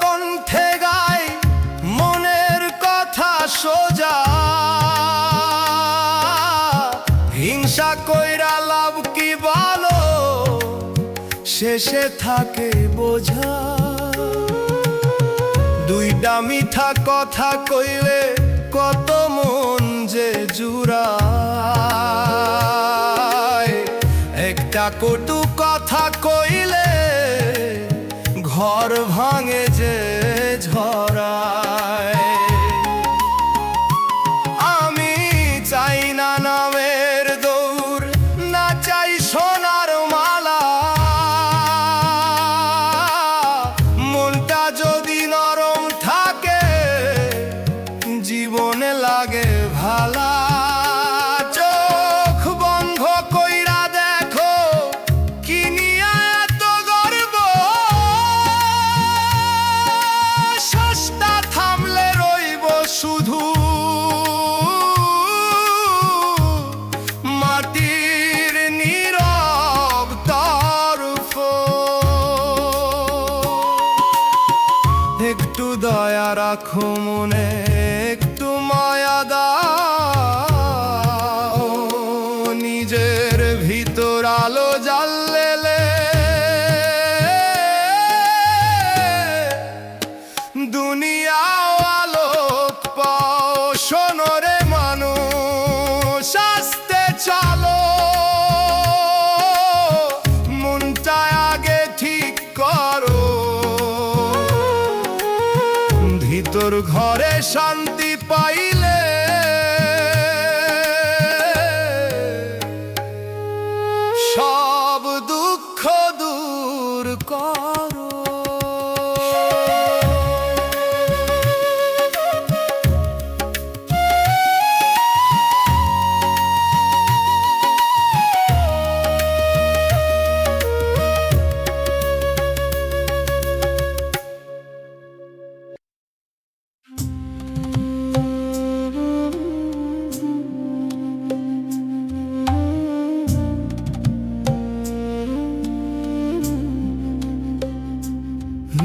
কণ্ঠে গাই মনের কথা সোজা, হিংসা কইরা লাভ কি বলো, শেষে থাকে বোঝা। দুইটা মিঠা কথা কইলে কত মন যে জুড়ায়, একটা কটু কথা কইলে ঘর ভাঙে যে ঝরায়। আমি চাই না নামের দৌড়, না চাই সোনার মালা। মনটা যদি নরম থাকে, জীবনে লাগে ভালা। চোখ বন্ধ কইরা দেখো, কি নিয়া এত গর্ব। শ্বাসটা থামলে রইব শুধু মাটির নীরব তরফ। একটু দয়া রাখো মনে, একটু মায়া দাও। নিজের ভিতর আলো জ্বাললে দুনিয়াও আলোক পাও। শোনো রে মানুষ আস্তে চলো, মনটা আগে ঠিক করো। ভিতর ঘরে শান্তি পাইলে সব দুঃখ দূর করো।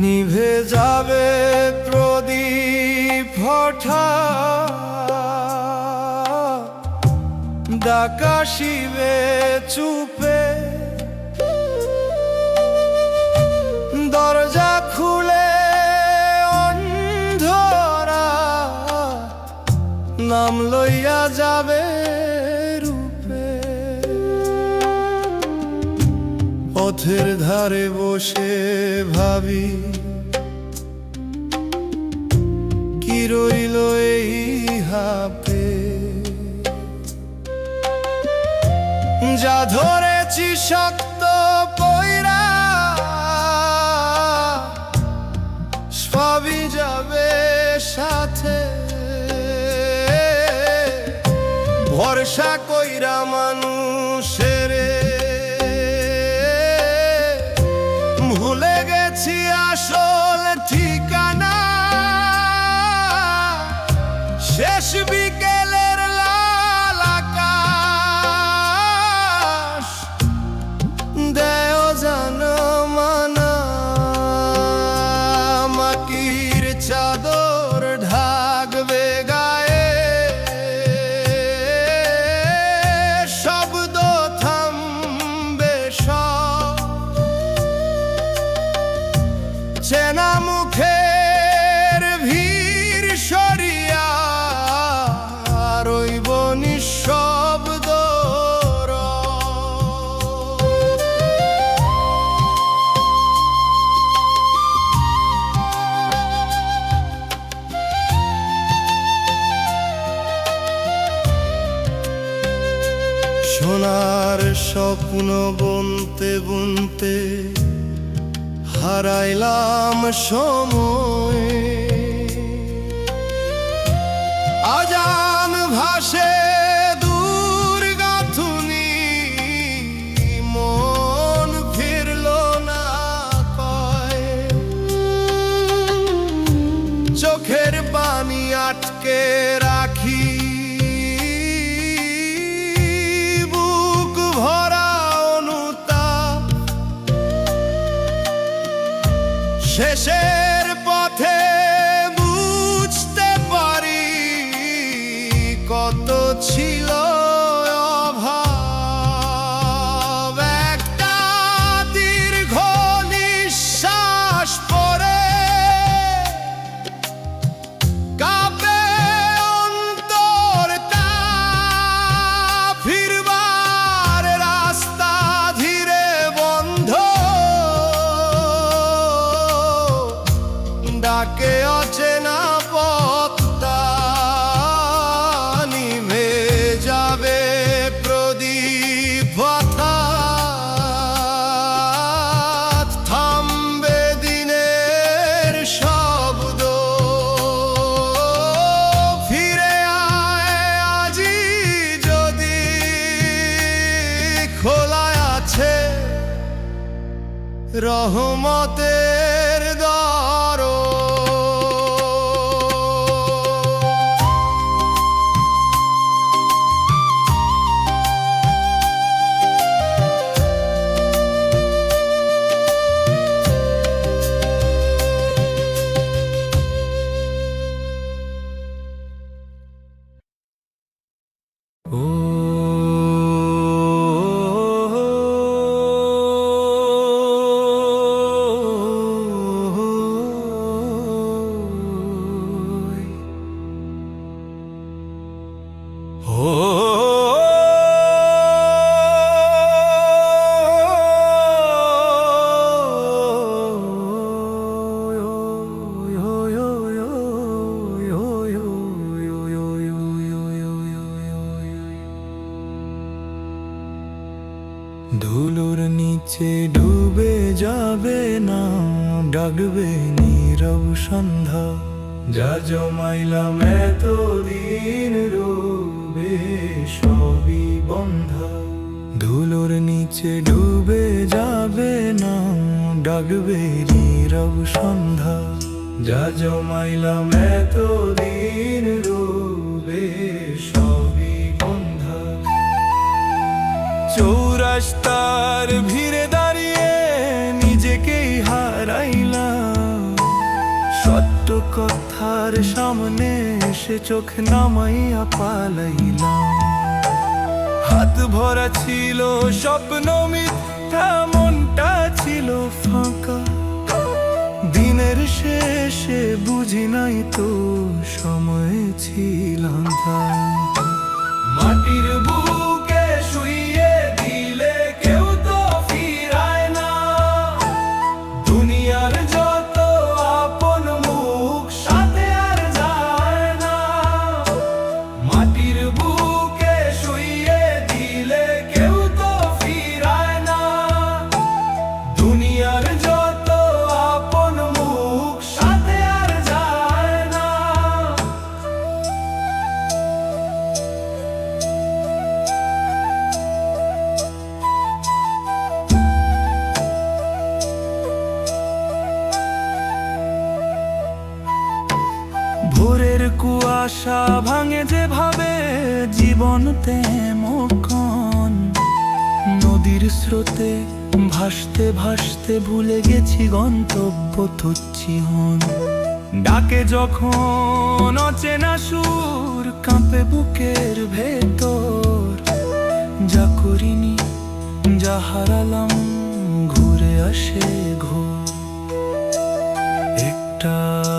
নিভে যাবে প্রদীপ হঠাৎ, ডাকা শিবে চুপে। দরজা খুলে অন্ধরা নাম লইয়া যাবে রূপে। পথের ধারে বসে ভাবি, কি রইল এই হাপে। যা ধরেছি শক্ত কইরা, ভরসা কইরা মানুষের ভুলে গেছি আসল ঠিকানা। শেষ বিকেলের লাল আকাশ দেও জানো মানা, মাটির চাদর ঢাকবে গায়ে, শব্দ থামবে সব, চেনা মুখের ভিড় সরিয়া রইব নিঃশব্দ। সোনার স্বপ্ন বুনতে বুনতে হারাইলাম সময়, আজান ভাসে দূর গাথুনি, মন ফিরল না কয়, চোখের পানি আটকে রাখি, বুক ভরা অনুতাপ, শেষের পথে বুঝতে পারি কত ছিল অভাব। একটা দীর্ঘ নিঃশ্বাস পরে কাঁপে অন্তরটা, ফিরবার রাস্তা ধীরে বন্ধ, ডাকে অচেনা পথটা, নিভে যাবে প্রদীপ হঠাৎ, থামবে দিনের শব্দ, ফিরে আয় আজি যদি খোলা আছে রহমতের দর। ধুলোর নিচে ডুবে যাবে না, ডাকবে নীরব সন্ধ্যা, যা জমাইলাম এতদিন রবে সবই বন্ধা। ধুলোর নিচে ডুবে যাবে না, ডাকবে নীরব সন্ধ্যা, যা জমাইলাম এতদিন রবে সবই বন্ধা। চৌরাস্তার ভিড়ে দাঁড়িয়ে নিজেকেই হারাইলাম, সত্য কথার সামনে সে চোখ নামাইয়া পালাইলাম। হাত ভরা ছিল স্বপ্ন মিথ্যা, মনটা ছিল ফাঁকা, দিনের শেষে বুঝি নাই তো সময় ছিলাম মাটির বুকে শুইয়ে দিলে কেউ তো ফিরায় না, দুনিয়ার যত আপন মুখ সাথে আর যায় না। মাটির বুকে শুইয়ে দিলে কেউ তো ফিরায় না, দুনিয়ার যত আপন মুখ সাথে আর যায় না। আশা ভাঙে যেভাবে জীবন তেমন নদীর স্রোতে ভাসতে ভাসতে ভুলে গেছি গন্তব্য তুচ্ছি হন ডাকে যখন অচেনা সুর কাঁপে বুকের ভেতর যা করিনি যা হারালাম ঘুরে আসে ঘোর একটা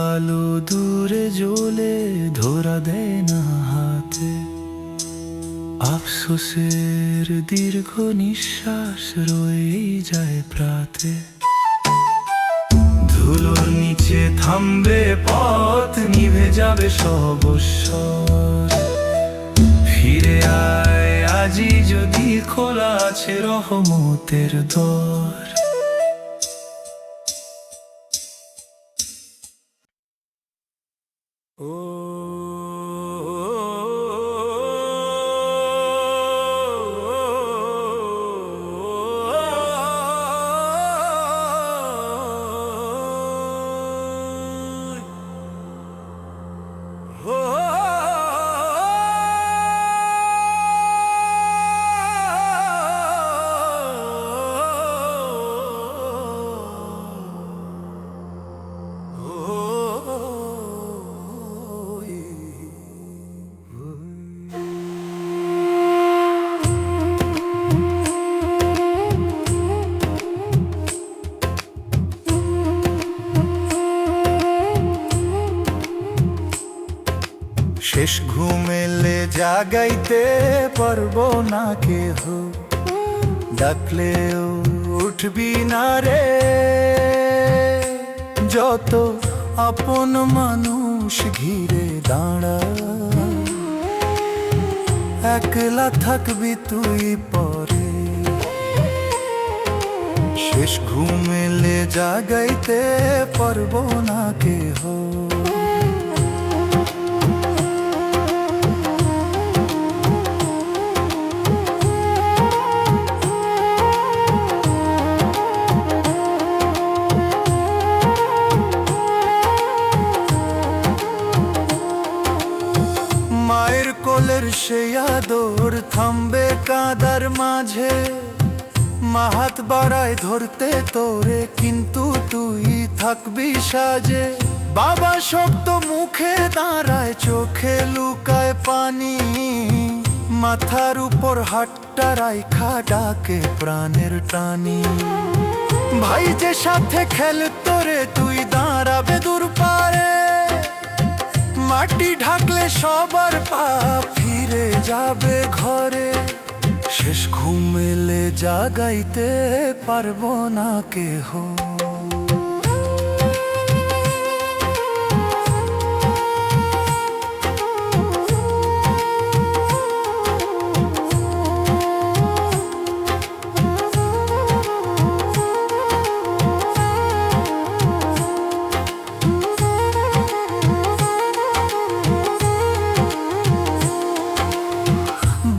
আলো দূরে জ্বলে ধরা দেয় না হাতে আফসোসের দীর্ঘ নিঃশ্বাস রয়েই যায় প্রাতে ধুলোর নিচে থামবে পথ নিভে যাবে সব স্বর ফিরে আয় আজি যদি খোলা আছে রহমতের দ্বার শেষ ঘুমেলে জাগাইতে পারবো না কেহ ডাকলেও উঠবি না রে যত আপন মানুষ ঘিরে দাঁড়া একলা থাকবি তুই পরে শেষ ঘুমেলে জাগাইতে পারবো না কেহ মায়ের কোলের সেই আদর থামবে কাদার মাঝে মা হাত বাড়ায় ধরতে তোরে কিন্তু তুই থাকবি সাজে বাবা শক্ত মুখে দাঁড়ায় চোখে লুকায় পানি মাথার উপর হাতটা রাইখা ডাকে প্রাণের টানি ভাই যে সাথে খেলতো রে তুই দাঁড়াবে দূর পারে মাটি ঢাকলে সবার পাপ ফিরে যাবে ঘরে শেষ ঘুমেলে জাগাইতে পারবো না কেহ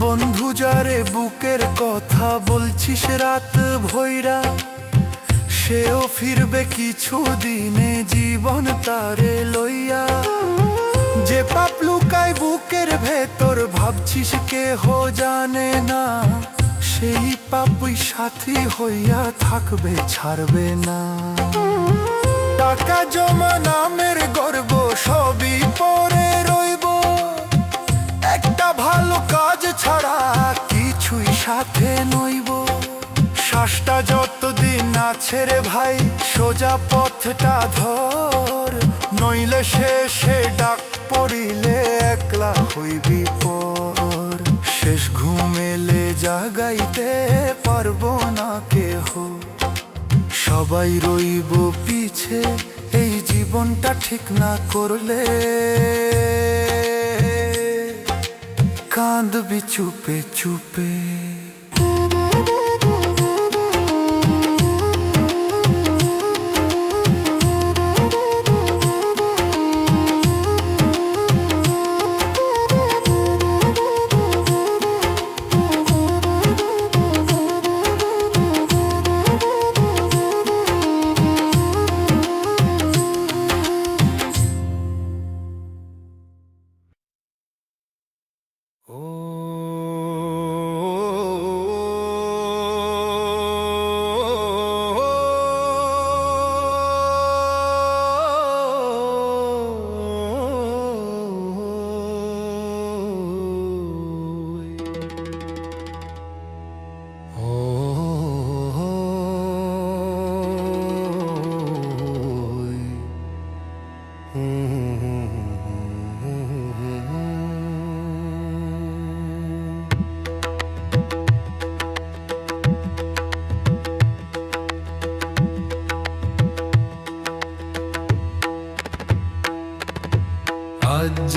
বন্ধু যারে বুকের কথা বলছিস রাত ভৈরা সেও ফিরবে কিছু দিনে জীবন তারে লইয়া যে পাপ লুকায় বুকের ভেতর ভাবছিস কেহ জানে না সেই পাপই সাথী হইয়া থাকবে ছাড়বে না টাকা জমা নামের গর্ব সবই পরে রইব একটা ভালো কাজ ছাড়া কিছুই সাথে নইব শ্বাসটা যতদিন আছে রে ভাই সোজা পথটা ধর নইলে শেষে ডাক পড়িলে একলা হইবি পর শেষ ঘুমেলে জাগাইতে পারবো না কেহ সবাই রইব পিছে এই জীবনটা ঠিক না করলে কাঁদবি চুপে চুপে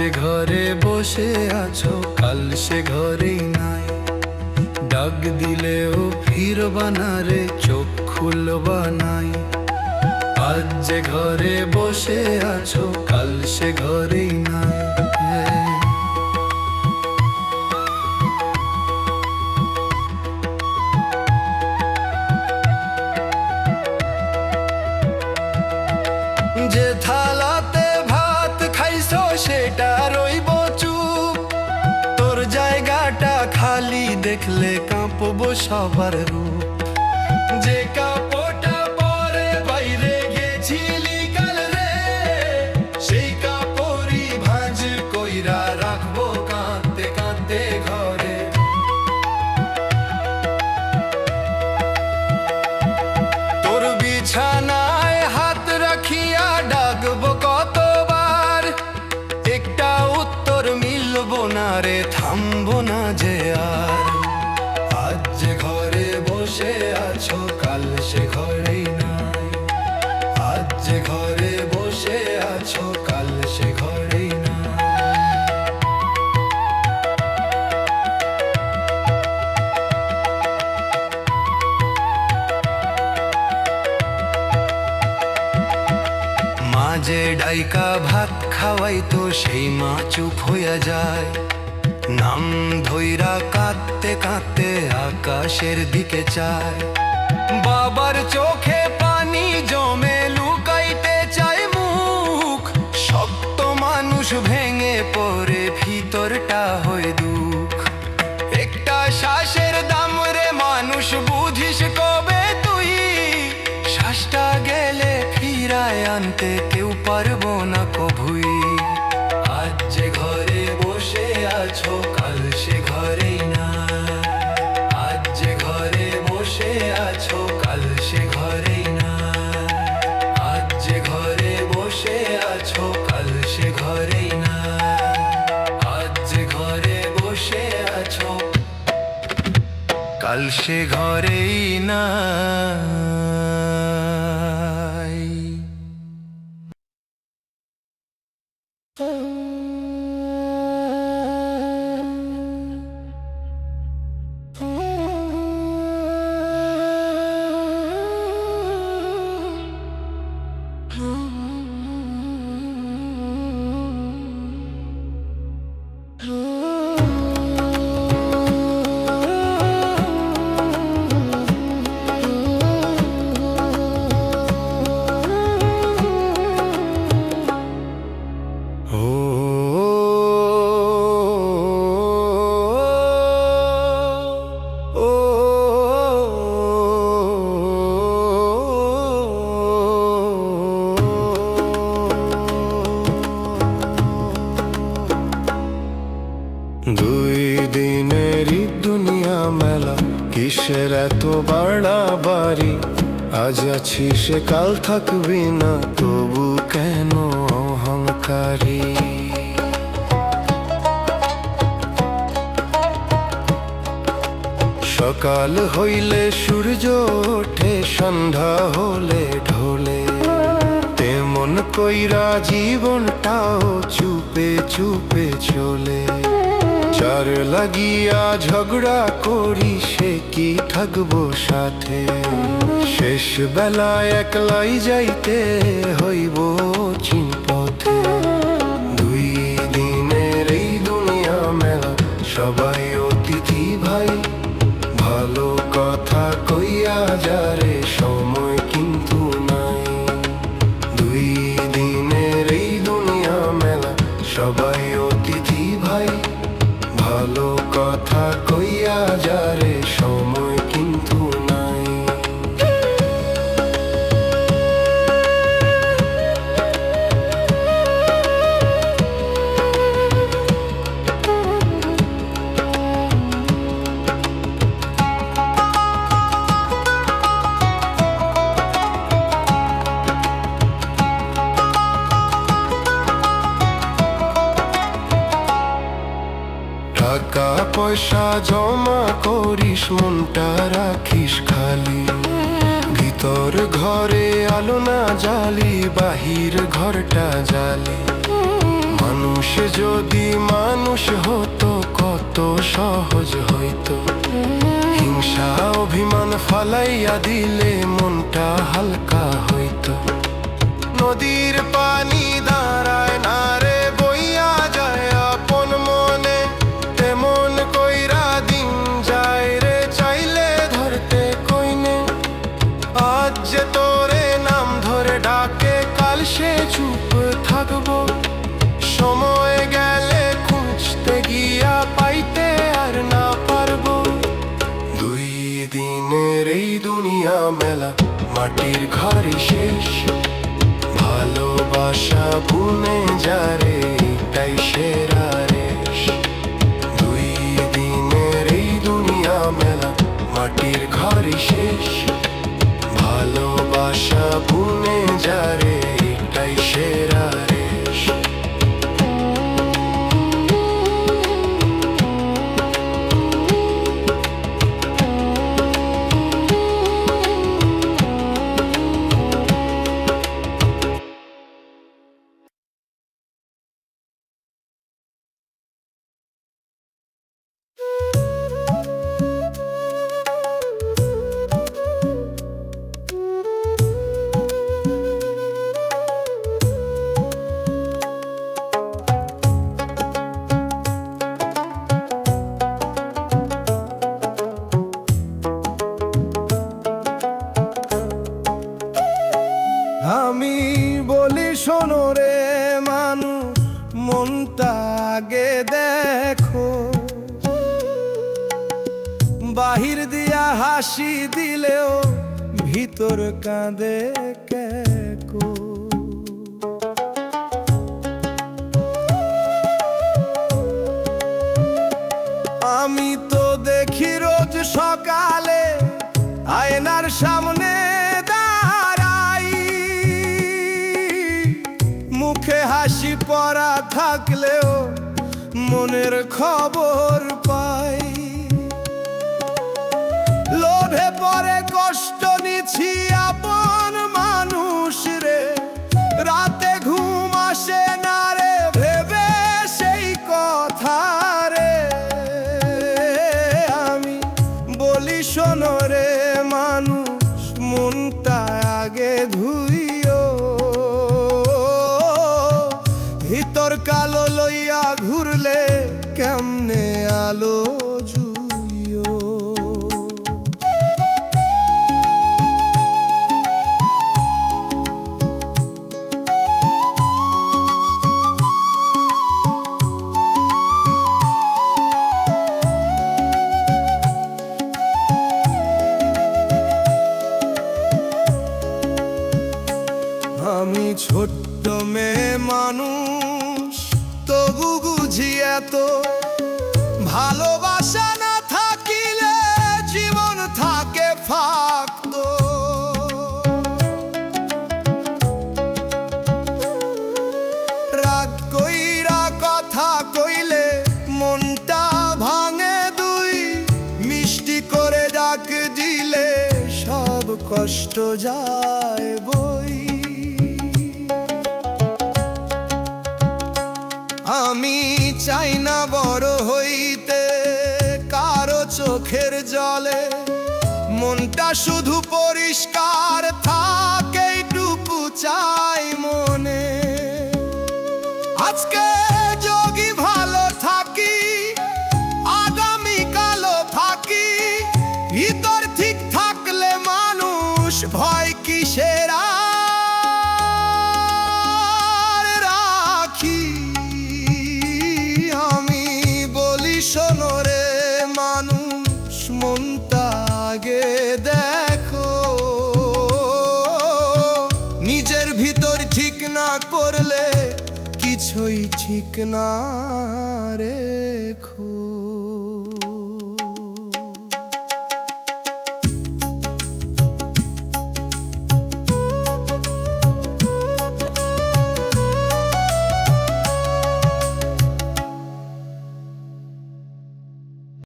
যে ঘরে বসে আছো কাল সে ঘরেই নাই, ডাক দিলেও ফিরবা না রে, চোখ খুলবা নাই। আজ যে ঘরে বসে আছো কাল সে ঘরেই নাই। যে থালাতে ভাত খাইছো সেটা রইব চুপ, তোর জায়গাটা খালি দেখলে কাঁপবো সবার রূপ। যে কাপড়টা পরে বাইরে গেছিলি কাল রে, সেই কাপড়ই ভাঁজ কইরা রাখবো কাঁদতে কাঁদতে ঘরে। তোর বিছানায় হাত রাখিয়া ডাকবো কতবার, একটা উত্তর মিলবো না রে, থামবো না যে আর। আজ যে ঘরে বসে আছো কাল সে ঘরেই নাই, আজ যে ঘরে বসে আছো কাল সে ঘরেই নাই। মা যে ডাইকা ভাত খাওয়াই তো সেই মা চুপ হইয়া যায়, নাম ধইরা কাঁদতে কাঁদতে আকাশের দিকে চায়। বাবার চোখে পানি জমে লুকাইতে চায় মুখ, শক্ত মানুষ ভেঙে পড়ে ভিতরটা হয় দুঃখ। একটা শ্বাসের দাম রে মানুষ বুঝিস কবে তুই, শ্বাসটা গেলে ফিরায় আনতে কেউ পারবো না কভুই। আজ যে ঘরে বসে আছো কাল সে ঘরেই না, আজ যে ঘরে বসে আছো কাল সে ঘরেই না, আজ যে ঘরে বসে আছো কাল সে ঘরেই না, আজ যে ঘরে বসে আছো কাল সে ঘরেই না। দুই দিনেরই দুনিয়া মেলা, কিসের এত বাড়াবাড়ি, আজ আছি সে কাল থাকবি না, তবু কেন অহংকারী। সকাল হইলে সূর্য ওঠে, সন্ধ্যা হলে ঢোলে, তেমন কইরা জীবনটাও চুপে চুপে চলে। চার লাগিয়া ঝগড়া করি সে কি থাকবো সাথে, শেষ বেলায় একলাই যাইতে হইব চিন পথে। দুই দিনের এই দুনিয়া মেলা, সবাই অতিথি ভাই, ভালো কথা কইয়া যারে সময় কিন্তু নাই। দুই দিনের এই দুনিয়া মেলা, সবাই অতিথি ভাই, ভালো কথা কইয়া যারে সময় কিন্তু নাই। টাকা পয়সা জমা করিস, মনটা রাখিস খালি, ভিতর ঘরে আলো না জ্বালি, বাহির ঘরটা জ্বালি। মানুষ যদি মানুষ হতো কত সহজ হইতো। হিংসা অভিমান ফালাইয়া দিলে মনটা হালকা হইতো। নদীর পানি দাঁড়ায় না রে, বইয়া যায় আপন মনে। তেমন কইরা দিন যায় রে, চাইলে ধরতে কইনে। আজ যে তোরে নাম ধরে ডাকে, কাল সে চুপ থাকবো। সময় গেলে খুঁজতে গিয়া পাইতে আর না পারবো। দুই দিনের এই দুনিয়া মেলা, মাটির ঘরই শেষ। ভালোবাসা বুনে যারে, এটাই সেরা রেশ। দুই দিনের এই দুনিয়া মেলা, মাটির ঘরই শেষ। ভালোবাসা বুনে যারে, এটাই সেরা রেশ। আমি বলি শোনো রে মানুষ, মনটা আগে দেখো। বাহির দিয়া হাসি দিলেও ভিতর কাঁদে কেকো। আমি তো দেখি রোজ সকালে আয়নার সামনে দাঁড়াই। মুখে হাসি পরা থাকলেও মনের খবর পাই। লোভে পরে কষ্ট নিছি আপন মানুষ রে, রাতে ঘুম আসে না রে ভেবে সেই কথা রে। আমি বলি শোনো রে মানুষ, মনটা আগে ধুইও। ভিতর কালো লইয়া ঘুরলে কেমনে আলো জুইও। আমি ছোট্ট মেয়ে মানুষ, তবু বুঝি এত। ভালোবাসা না থাকিলে জীবন থাকে ফাঁকত। রাগ কইরা কথা কইলে মনটা ভাঙে দুই। মিষ্টি করে ডাক দিলে সব কষ্ট যায় বই। আমি চাই না বড় হইতে কারো চোখের জলে। মনটা শুধু পরিষ্কার থাকে, এইটুকু চাই মনে। আজকে যোগী ভালো থাকি, আগামী কালো থাকি। ভিতর ঠিক থাকলে মানুষ ভয় কিসের আর রাখি। আমি বলি শোনো রে মানুষ, মনটা আগে দেখো। নিজের ভিতর ঠিক না করলে কিছুই ঠিক না রেখো।